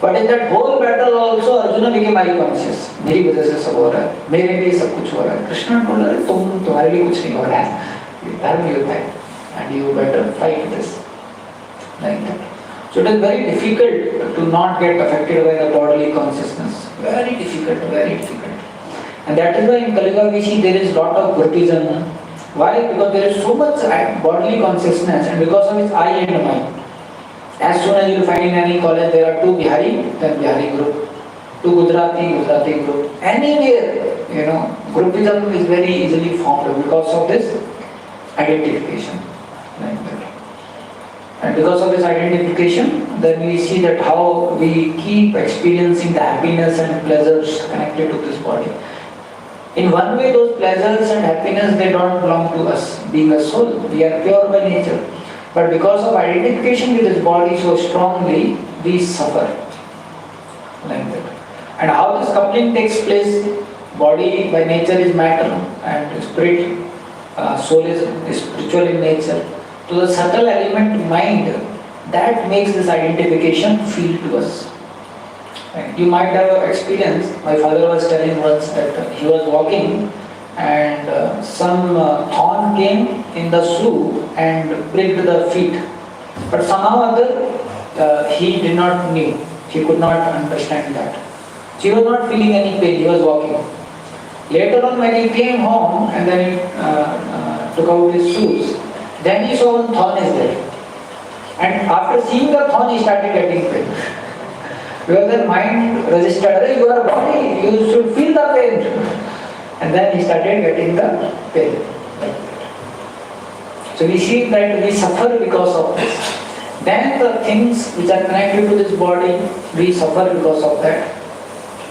But in that whole battle also Arjuna became I conscious. मेरी वजह से सब हो रहा है, मेरे लिए सब कुछ हो रहा है. कृष्ण बोल रहा है तुम्हारे लिए कुछ नहीं हो रहा है, ये धर्म युद्ध है, and you better fight this. Like that. So it is very difficult to not get affected by the bodily consciousness. Very difficult, very difficult. And that is why in Kali Yuga we see there is lot of groupism. Why? Because there is so much bodily consciousness, and because of its I and mind. As soon as you will find in any college there are 2 Bihari, then Bihari group, 2 Gujarati group. Anywhere, groupism is very easily formed because of this identification. Like that. And because of this identification, then we see that how we keep experiencing the happiness and pleasures connected to this body. In one way, those pleasures and happiness, they don't belong to us. Being a soul, we are pure by nature. But because of identification with this body so strongly, we suffer. Like that. And how this coupling takes place, body by nature is matter and spirit, soul is spiritual in nature. To the subtle element mind, that makes this identification feel to us. You might have experienced, my father was telling once that he was walking and some thorn came in the shoe and pricked the feet. But somehow or other, he did not knew. He could not understand that. So he was not feeling any pain. He was walking. Later on, when he came home and then he took out his shoes, then he saw one thorn is there. And after seeing the thorn, he started getting pain. Because the mind registered, your body, you should feel the pain. And then he started getting the pain. So we see that we suffer because of this. Then the things which are connected to this body, we suffer because of that.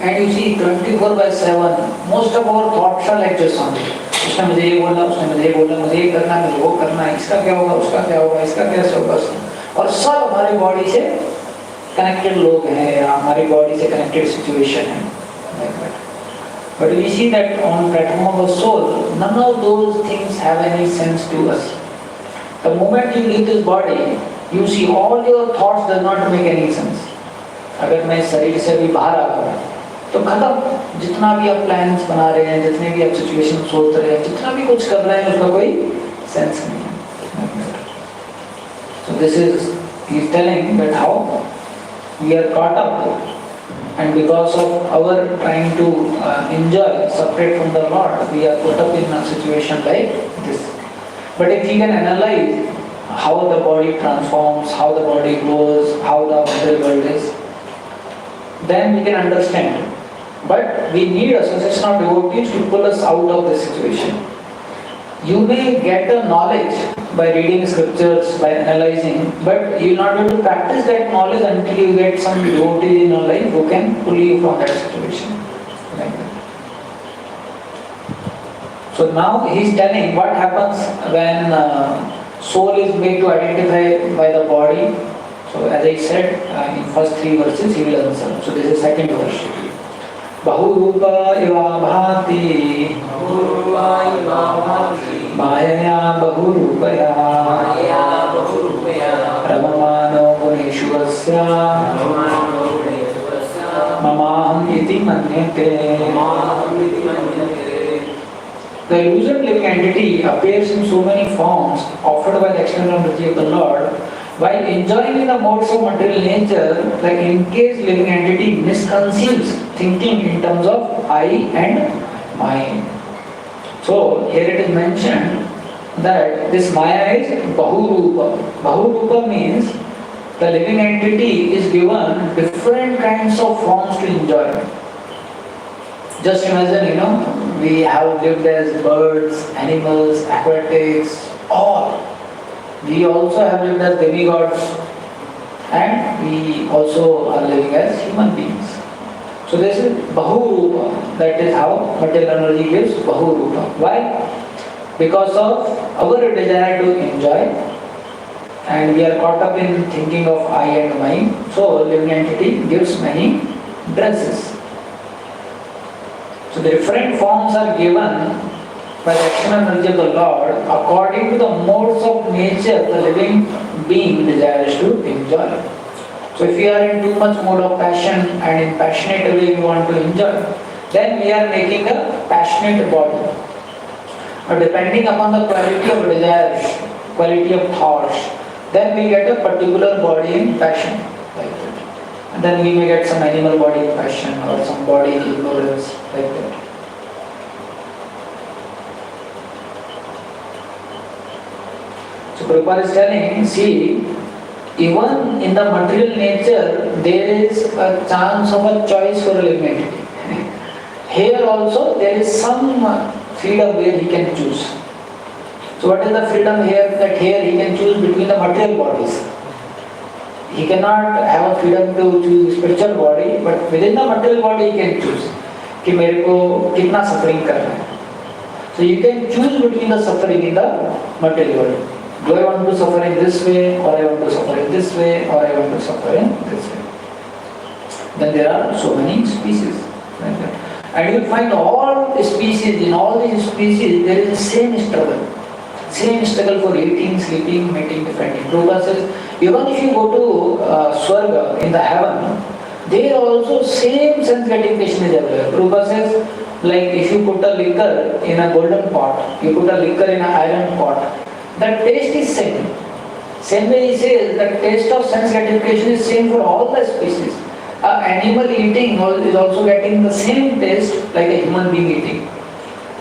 And you see 24/7, most of our thoughts are like this only. उसने मुझे ये बोला, उसने मुझे ये बोला, मुझे ये करना, मुझे वो करना, इसका क्या होगा, उसका क्या होगा, इसका कैसे होगा. और सब हमारे बॉडी से कनेक्टेड लोग हैं या हमारी बॉडी से कनेक्टेड सिचुएशन है. But we see that on platform of the soul, none of those things have any sense to us. The moment you leave this body, you see all your thoughts does not make any sense. अगर मैं शरीर से भी बाहर आ गया तो खत्म. जितना भी आप प्लान्स बना रहे हैं, जितने भी आप सिचुएशन सोच रहे हैं, जितना भी कुछ कर रहे हैं, उसका कोई सेंस नहीं है. So this is, he is telling that how we are caught up, and because of our trying to enjoy separate from the Lord, we are put up in a situation like this. But if we can analyze how the body transforms, how the body grows, how the material world is, then we can understand. But we need association of devotees to pull us out of this situation. You may get a knowledge by reading scriptures, by analyzing, but you will not be able to practice that knowledge until you get some devotee in your life who can pull you from that situation. Like that. So now he is telling what happens when soul is made to identify by the body. So as I said, in first 3 verses he will answer. So this is second verse. Bahurupa iva bhati Mayaya bahurupaya Ramamano guneshuvasya Mamaham iti manyate. The illusion living entity appears in so many forms offered by the external energy of the Lord. While enjoying in the modes of material nature, the encased living entity misconceives thinking in terms of I and mine. So here it is mentioned that this Maya is Bahurupa. Bahurupa means the living entity is given different kinds of forms to enjoy. Just imagine, we have lived as birds, animals, aquatics, all. We also have lived as demigods, and we also are living as human beings. So this is Bahurupa. That is how material energy gives Bahurupa. Why? Because of our desire to enjoy, and we are caught up in thinking of I and mine. So living entity gives many dresses. So the different forms are given by the external energy of the Lord according to the modes of nature the living being desires to enjoy. So if we are in too much mode of passion and in passionate way we want to enjoy, then we are making a passionate body. But depending upon the quality of desires, quality of thoughts, then we get a particular body in passion. Like that. And then we may get some animal body in passion or some body in ignorance, like that. So Prabhupada is telling, see, even in the material nature, there is a chance of a choice for a living entity. Here also, there is some freedom where he can choose. So what is the freedom here? That here he can choose between the material bodies. He cannot have a freedom to choose spiritual body, but within the material body he can choose कि मेरे को कितना suffering करना है. So you can choose between the suffering in the material world. Do I want to suffer in this way, or I want to suffer in this way, or I want to suffer in this way? Then there are so many species. Like that. And you find all species, in all these species, there is the same struggle. Same struggle for eating, sleeping, mating, defending. Prabhupada says, even if you go to Swarga, in the heaven, there also same sense gratification is available. Prabhupada says, like if you put a liquor in a golden pot, you put a liquor in an iron pot, the taste is same. Same way he says that taste of sense gratification is same for all the species. Animal eating is also getting the same taste like a human being eating.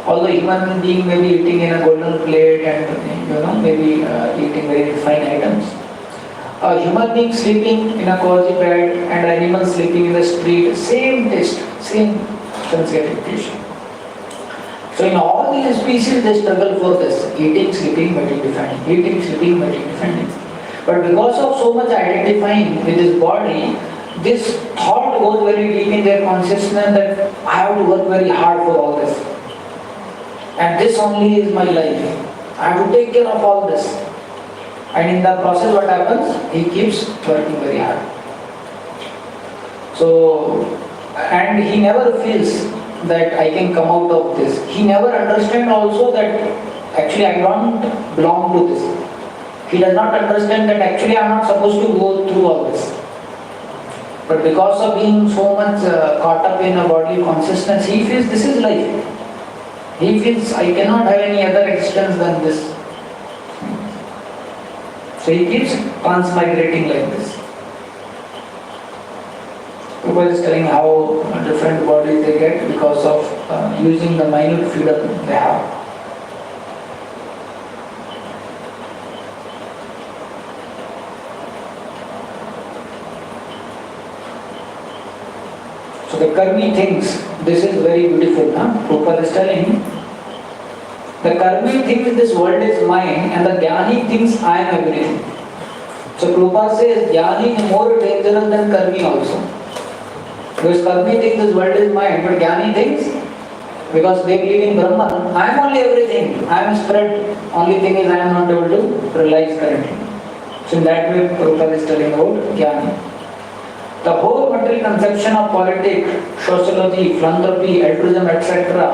Although human being may be eating in a golden plate and maybe eating very refined items. A human being sleeping in a cozy bed and animal sleeping in the street, same taste, same sense gratification. So in all these species they struggle for this, eating, sleeping, mating, defending, eating, sleeping, mating, defending. But because of so much identifying with this body, this thought goes very deep in their consciousness that I have to work very hard for all this. And this only is my life. I have to take care of all this. And in the process what happens? He keeps working very hard. So, and he never feels that I can come out of this. He never understands also that actually I don't belong to this. He does not understand that actually I am not supposed to go through all this. But because of being so much caught up in a bodily consciousness, he feels this is life. He feels I cannot have any other existence than this. So he keeps transmigrating like this. Prabhupada is telling how different bodies they get because of using the minute freedom they have. So the karmi thinks, this is very beautiful. Prabhupada is telling, the karmi thinks this world is mine and the jnani thinks I am everything. So Prabhupada says jnani is more dangerous than karmi also. Because karmi thinks this world is mine, but jnani thinks, because they believe in Brahman, I am only everything, I am spread, only thing is I am not able to realize currently. So in that way Prabhupada is telling about jnani. The whole material conception of politics, sociology, philanthropy, altruism, etc.,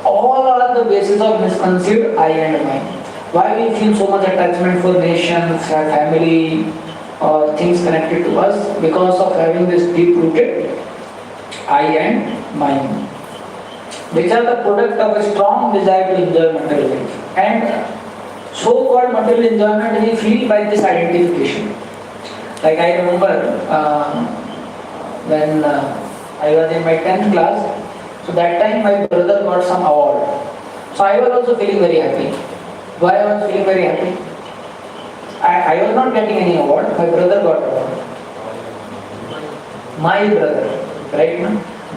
all are the basis of misconceived I and mine. Why we feel so much attachment for nations, family, or things connected to us? Because of having this deep-rooted I and mine, which are the product of a strong desire to enjoy material things. And so-called material enjoyment we feel by this identification. Like I remember when I was in my 10th class, so that time my brother got some award. So I was also feeling very happy. Why I was feeling very happy? I was not getting any award, my brother got award. My brother, right?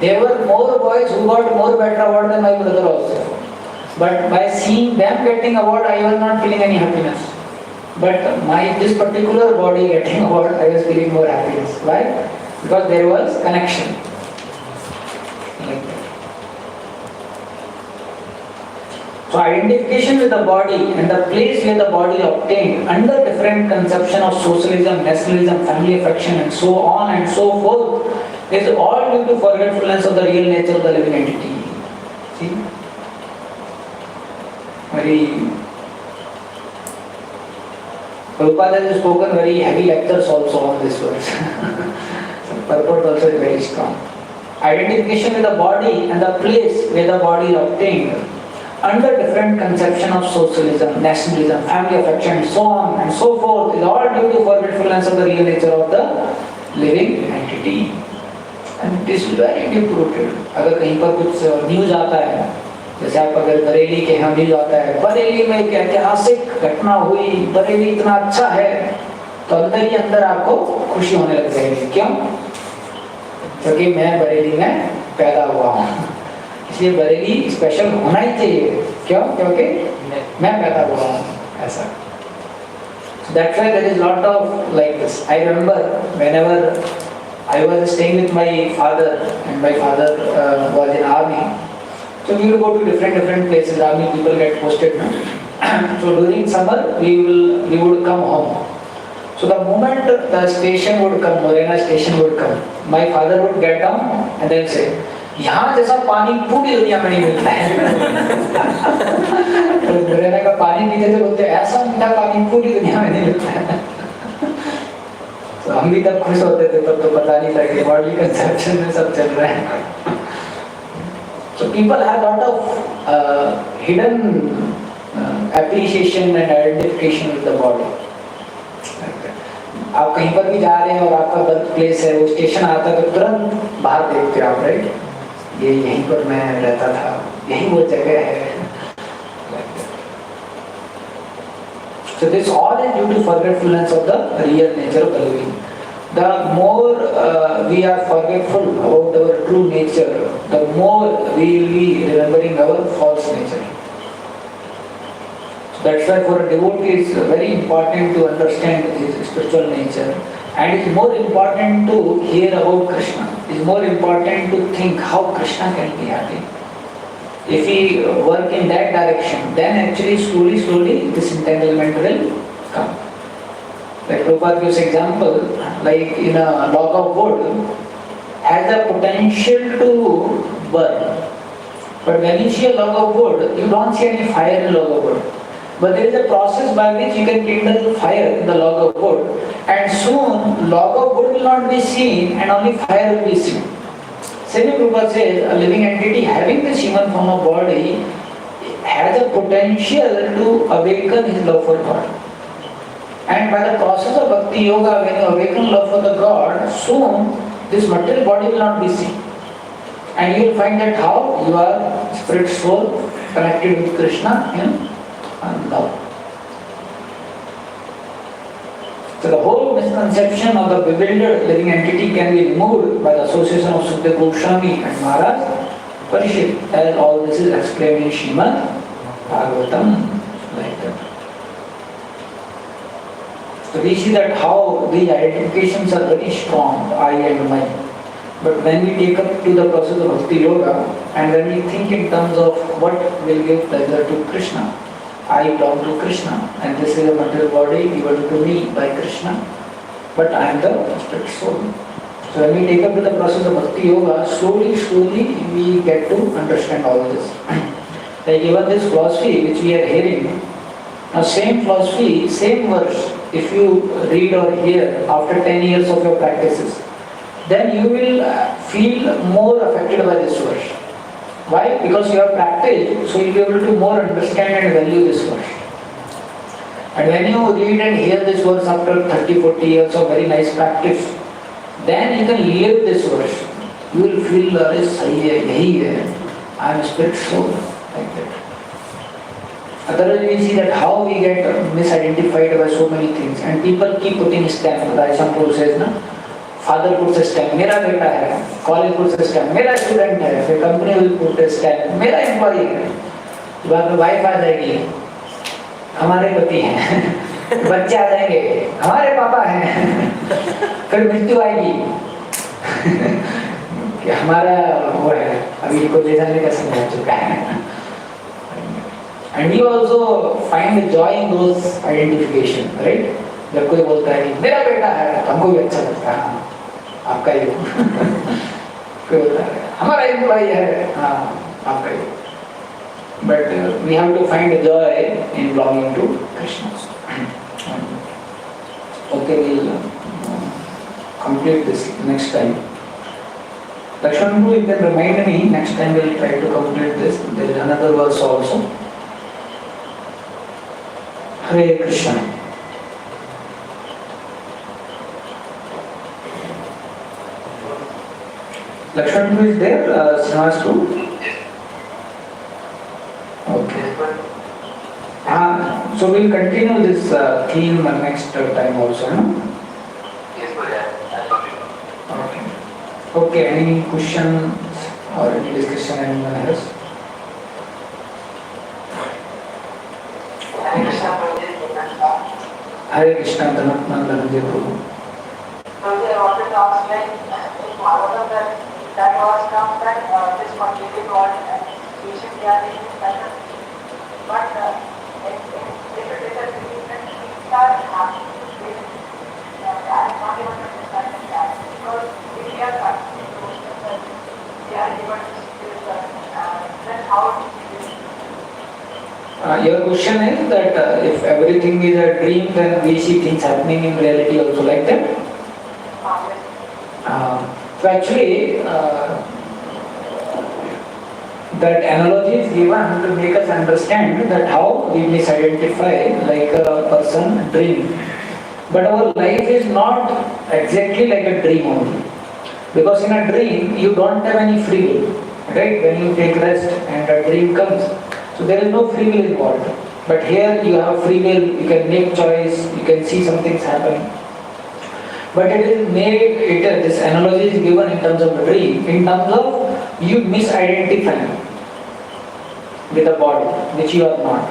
There were more boys who got more better award than my brother also. But by seeing them getting award, I was not feeling any happiness. But this particular body getting award, I was feeling more happiness. Why? Because there was connection. Like that. So identification with the body and the place where the body obtained under different conception of socialism, nationalism, family affection and so on and so forth is all due to forgetfulness of the real nature of the living entity. See? Prabhupada has spoken very heavy lectures also on this verse. So purport also is very strong. Identification with the body and the place where the body is obtained under different conception of socialism, nationalism, family affection, and so on and so forth is all due to forgetfulness of the real nature of the living entity. And this is very deep rooted. अगर कहीं पर कुछ news आता है, जैसे आप अगर बरेली के यहाँ न्यूज आता है, बरेली में एक ऐतिहासिक घटना हुई, बरेली इतना अच्छा है, तो अंदर ही अंदर आपको खुशी होने लग जाएगी. क्यों? क्योंकि मैं बरेली में पैदा हुआ हूँ, इसलिए बरेली स्पेशल होना ही चाहिए. क्यों? क्योंकि मैं पैदा हुआ हूँ. ऐसा. So that's why there is lot of like this. I remember whenever I was staying with my father, and my father was in army. So we would go to different places. Army people get posted. No? So during summer we would come home. So the moment the station would come, Morena station would come, my father would get down and then say, यहाँ जैसा पानी पूरी दुनिया में नहीं मिलता है. तो मोरेना का पानी पीते थे, बोलते ऐसा मीठा पानी पूरी दुनिया में नहीं मिलता है. तो हम भी तब खुश होते थे, तब तो पता नहीं था कि बॉडी कंसेप्शन में सब चल रहा है. So people have lot of hidden appreciation and identification with the body. आप कहीं पर भी जा रहे हैं और आपका बर्थ प्लेस है, वो स्टेशन आता है तो तुरंत बाहर देखते हो आप, राइट? ये यहीं पर मैं रहता था, यही वो जगह है. So this all is due to forgetfulness of the real nature of the living. The more we are forgetful about our true nature, the more we will be remembering our false nature. That's why for a devotee it's very important to understand his spiritual nature, and it's more important to hear about Krishna. It's more important to think how Krishna can be happy. If we work in that direction, then actually slowly this entanglement will come. Like Prabhupada gives example, like in a log of wood has a potential to burn. But when you see a log of wood, you don't see any fire in log of wood. But there is a process by which you can kindle fire in the log of wood, and soon log of wood will not be seen and only fire will be seen. Same Prabhupada says, a living entity having this human form of body has a potential to awaken his love for God. And by the process of bhakti yoga, when you awaken love for the God, soon this material body will not be seen. And you will find that how you are spirit soul connected with Krishna in love. So the whole misconception of the bewildered living entity can be removed by the association of Sukadeva Goswami and Maharaj Parishit, as all this is explained in Srimad Bhagavatam, like that. So we see that how these identifications are very strong, I and mine. But when we take up to the process of Bhakti Yoga, and when we think in terms of what will give pleasure to Krishna, I belong to Krishna, and this is a material body given to me by Krishna, but I am the spirit soul. So when we take up to the process of Bhakti Yoga, slowly we get to understand all this. Like even this philosophy which we are hearing, now same philosophy, same verse, if you read or hear after 10 years of your practices, then you will feel more affected by this verse. Why? Because you have practiced, so you will be able to more understand and value this verse. And when you read and hear this verse after 30-40 years of very nice practice, then you can live this verse. You will feel, I am spirit soul, like that. Otherwise we see that how we get misidentified by so many things, and people keep putting stamp, like some people says, na? Father puts a stamp, मेरा बेटा है, college puts a stamp, मेरा student है, फिर company will put a stamp, मेरा employee है, बाद में wife आ जाएगी, हमारे पति हैं, बच्चे आ जाएंगे, हमारे पापा हैं, फिर मृत्यु आएगी, कि हमारा वो है, अभी को ले जाने का समय हो चुका है. And you also find joy in those identification, right? जब कोई बोलता है कि मेरा बेटा है, हमको भी अच्छा लगता है, आपका ही कोई बोलता है हमारा एम्प्लॉई है, हाँ आपका ही. But we have to find joy in belonging to Krishna. Okay, we'll complete this next time. Lakshman, you can remind me, next time we'll try to complete this. There is another verse also. Hare Krishna. Lakshman is there, Srinivas too? Okay. So we'll continue this theme next time also, no? Yes, absolutely. Okay. Okay, any questions or any discussion anyone has? Hare Krishna, Dhanatman Prabhu. So they wanted to ask, like, in Bhagavad that was come that this material God and creation are in better. But if it is a different things are happening with that is not able to understand that, because if we are practicing those things, we are able to see this, then how Your question is that if everything is a dream, then we see things happening in reality also, like that? So actually, that analogy is given to make us understand that how we misidentify like a person dream. But our life is not exactly like a dream only. Because in a dream, you don't have any free will. Right? When you take rest and a dream comes, so there is no free will involved. But here you have free will, you can make choice, you can see some things happen. But it is made, this analogy is given in terms of a dream, in terms of you misidentifying with a body, which you are not.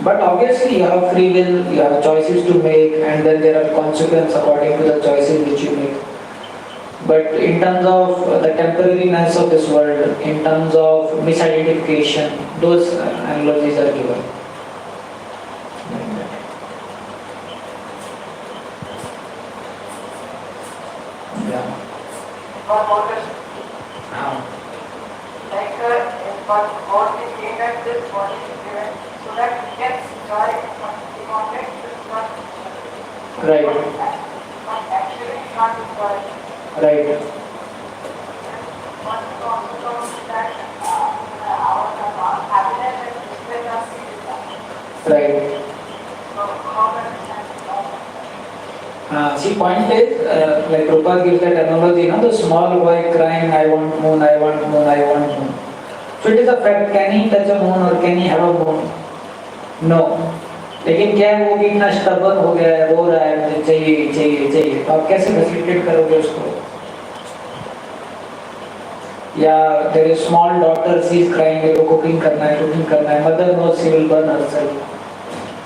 But obviously you have free will, you have choices to make, and then there are consequences according to the choices which you make. But in terms of the temporariness of this world, in terms of misidentification, those analogies are given. Yeah. One more question. Like, but God is saying that this body is given so that we can enjoy something on it, it's not. Right. But actually not enjoy. Right. One also that our happiness and distress are different. Right. So how can we See, point is, like Prabhupada gives that analogy, the small boy crying, I want moon, I want moon, I want moon. So it is a fact, can he touch a moon or can he have a moon? No. लेकिन क्या है वो भी इतना stubborn हो गया है, रो रहा है, मुझे चाहिए चाहिए चाहिए, तो आप कैसे facilitate करोगे उसको? या there is small daughter, she is crying, मेरे को cooking करना है, mother knows she will burn herself.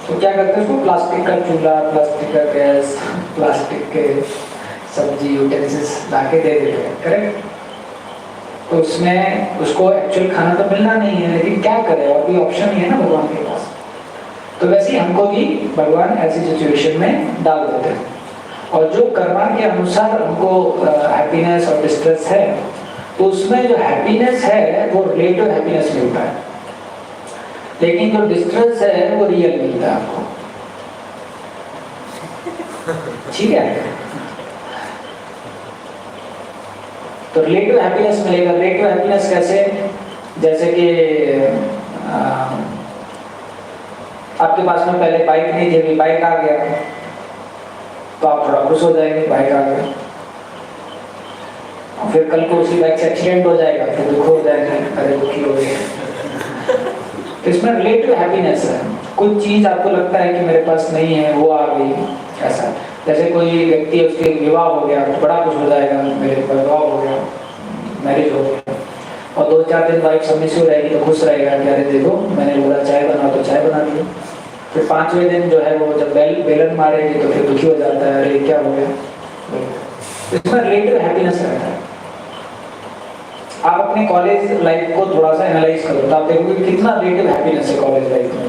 तो क्या करते हैं उसको प्लास्टिक का चूल्हा, प्लास्टिक का गैस, प्लास्टिक के सब्जी यूटेंसिल्स लाके दे देते हैं, करेक्ट? तो उसमें उसको एक्चुअल खाना तो मिलना नहीं है, लेकिन क्या करे, और कोई ऑप्शन नहीं है ना भगवान के पास। तो वैसे ही हमको भी भगवान ऐसी सिचुएशन में डाल देते हैं, और जो कर्मा के अनुसार हमको हैप्पीनेस और डिस्ट्रेस है, तो उसमें जो हैप्पीनेस है वो रिलेटिव हैप्पीनेस मिलता है, लेकिन जो डिस्ट्रेस है वो रियल मिलता है आपको। ठीक है? तो रिलेटिव हैप्पीनेस मिलेगा। रिलेटिव हैप्पीनेस कैसे? जैसे कि आपके पास में पहले बाइक नहीं थी, बाइक आ गया तो आप थोड़ा खुश हो जाएंगे, बाइक आ गया। और फिर कल को उसी बाइक से एक्सीडेंट हो जाएगा, फिर दुख हो जाएंगे, अरे दुखी हो गए। तो इसमें रिलेटिव हैप्पीनेस है। कुछ चीज आपको लगता है कि मेरे पास नहीं है, वो आ गई, ऐसा। जैसे कोई व्यक्ति उसके विवाह हो गया तो बड़ा खुश हो जाएगा, मेरे पास विवाह हो गया, मैरिज हो गया, और 2-4 दिन वाइफ सबमिसिव रहेगी तो खुश रहेगा कि अरे देखो मैंने बोला चाय बना तो चाय बना दी। फिर 5वें दिन जो है वो जब बेलन मारेगी तो फिर दुखी हो जाता है, अरे क्या हो गया। इसमें रिलेटिव हैप्पीनेस रहता है। आप अपने कॉलेज लाइफ को थोड़ा सा एनालाइज करो तो आप देखोगे कितना रिलेटिव हैप्पीनेस है कॉलेज लाइफ में,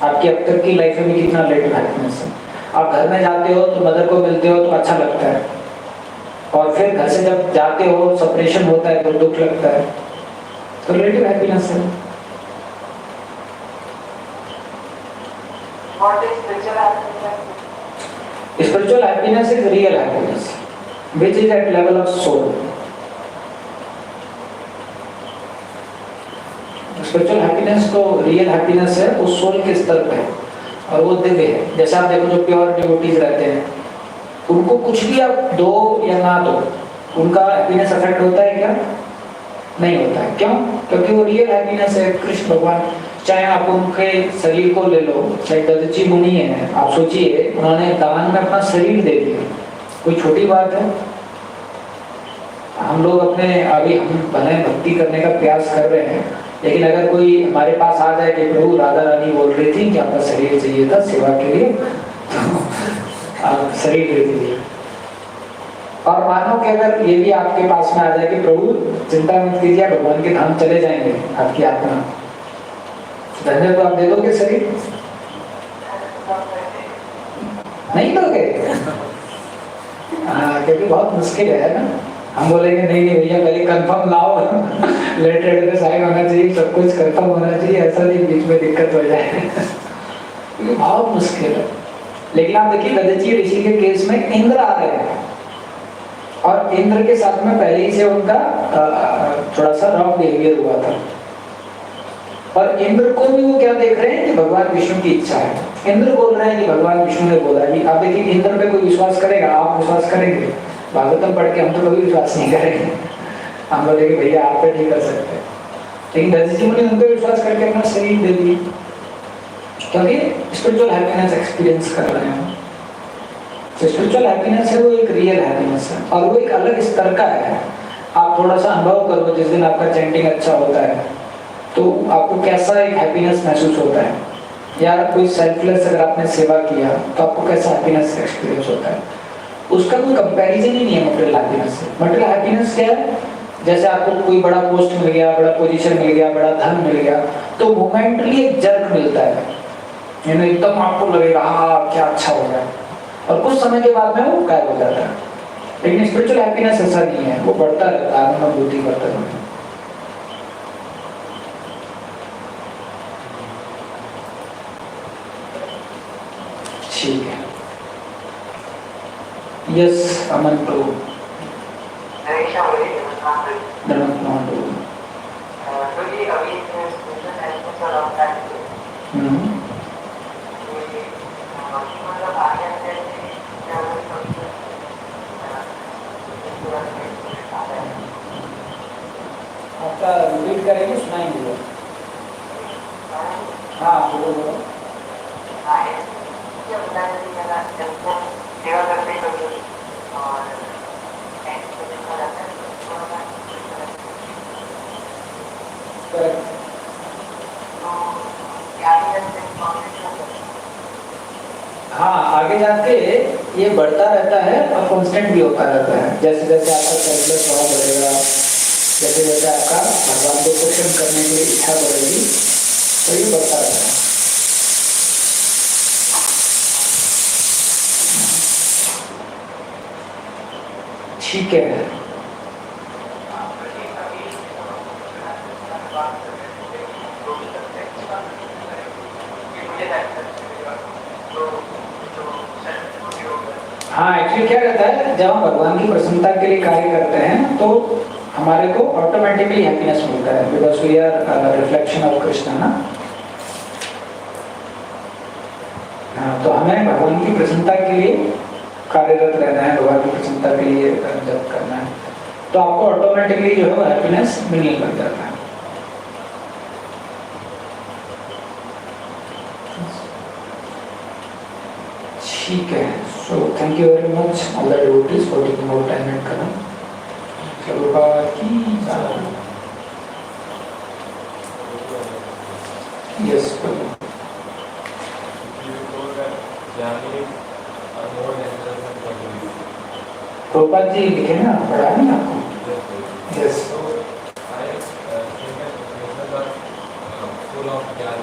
आपकी अब तक की लाइफ में भी कितना रिलेटिव हैप्पीनेस है। आप घर में जाते हो तो मदर को मिलते हो तो अच्छा लगता है, और फिर घर से जब जाते हो सेपरेशन होता है तो दुख लगता है। तो रिलेटिव हैप्पीनेस है। Spiritual happiness is real happiness, which is at level of soul. Spiritual happiness तो रियल हैप्पीनेस है, वो सोल के स्तर पे है और वो दिव्य है। जैसे आप देखो जो प्योर डिवोटीज रहते हैं, उनको कुछ भी आप दो या ना दो, उनका हैप्पीनेस अफेक्ट होता है क्या? नहीं होता है। क्यों? क्योंकि वो रियल हैप्पीनेस है। कृष्ण भगवान, चाहे आप उनके शरीर को ले लो, चाहे ददची मुनि है, आप सोचिए उन्होंने दान में अपना शरीर दे दिया, कोई छोटी बात है? हम लोग अपने अभी हम भले भक्ति करने का प्रयास कर रहे हैं, लेकिन अगर कोई हमारे पास आ जाए कि प्रभु राधा रानी बोल रही थी कि आपका शरीर चाहिए था सेवा के लिए, तो आप शरीर दे दीजिए। और मानो कि अगर ये भी आपके पास में आ जाए कि प्रभु चिंता मत कीजिए, भगवान के धाम चले जाएंगे, आपकी आत्मा, धन्य तो आप दे दोगे शरीर? नहीं दोगे? हाँ, क्योंकि बहुत मुश्किल है ना। हम बोलेंगे नहीं नहीं भैया पहले कंफर्म लाओ, लेटर पे साइन होना चाहिए, सब कुछ कंफर्म होना चाहिए, ऐसा नहीं बीच में दिक्कत हो जाए। ये बहुत मुश्किल है। लेकिन आप देखिए ददची ऋषि के केस में इंद्र आ रहे हैं, और इंद्र के साथ में पहले ही से उनका थोड़ा सा रॉन्ग बिहेवियर हुआ था, और इंद्र को भी वो क्या देख रहे हैं कि भगवान विष्णु की इच्छा है। इंद्र बोल रहे हैं कि भगवान विष्णु ने बोला जी। आप देखिए इंद्र पे कोई विश्वास करेगा, आप विश्वास करेंगे? भागवतम पढ़ के हम तो कभी विश्वास नहीं करेंगे, हम बोलेंगे भैया आप पे नहीं कर सकते। लेकिन दधि जी मुनि उन पे विश्वास करके अपना शरीर दे दिए, क्योंकि स्पिरिचुअल हैप्पीनेस एक्सपीरियंस कर रहे हैं। स्पिरिचुअल हैप्पीनेस है वो एक रियल हैप्पीनेस है, और वो एक अलग स्तर का है। आप थोड़ा सा अनुभव करो, जिस दिन आपका चैंटिंग अच्छा होता है तो आपको कैसा एक हैप्पीनेस महसूस होता है, या कोई सेल्फलेस अगर आपने सेवा किया तो आपको कैसा हैप्पीनेस एक्सपीरियंस होता है। उसका कोई कंपैरिजन ही नहीं है मटेरियल हैप्पीनेस से। मटेरियल हैप्पीनेस क्या है, जैसे आपको कोई बड़ा पोस्ट मिल गया, बड़ा पोजीशन मिल गया, बड़ा धन मिल गया, तो मोमेंटली एक जर्क मिलता है, एकदम आपको लगेगा हाँ क्या अच्छा हो गया, और कुछ समय के बाद में वो गायब हो जाता है। लेकिन स्पिरिचुअल हैप्पीनेस ऐसा नहीं है, वो बढ़ता रहता है, अनुभूति करते रहता है। ठीक है, यस अमन प्रभु। आपका रिपीट करेंगे, सुनाएंगे? हाँ बोलो बोलो। सेवा करते हैं और हाँ, आगे जाके ये बढ़ता रहता है और कांस्टेंट भी होता रहता है। जैसे जैसे आपका सेल्फलेस भाव बढ़ेगा, जैसे जैसे आपका भगवान को दर्शन करने की इच्छा बढ़ेगी, तो ये बढ़ता रहता है। ठीक है, हाँ एक्चुअली क्या रहता है, जब हम भगवान की प्रसन्नता के लिए कार्य करते हैं तो हमारे को ऑटोमेटिकली हैप्पीनेस मिलता है, because we are reflection of Krishna ना। हाँ, तो हमें भगवान की प्रसन्नता के लिए कार्यरत रहना है, भगवान की प्रसन्नता के लिए जप करना है, तो आपको ऑटोमेटिकली जो है वो हैप्पीनेस मिलने लग जाता है। ठीक है, so thank you very much all the devotees for taking out time and coming. Prabhupada ki jai. Yes, Prabhu. Prabhupada जी लिखे ना, पढ़ा है ना आपको? Yes. full of ज्ञान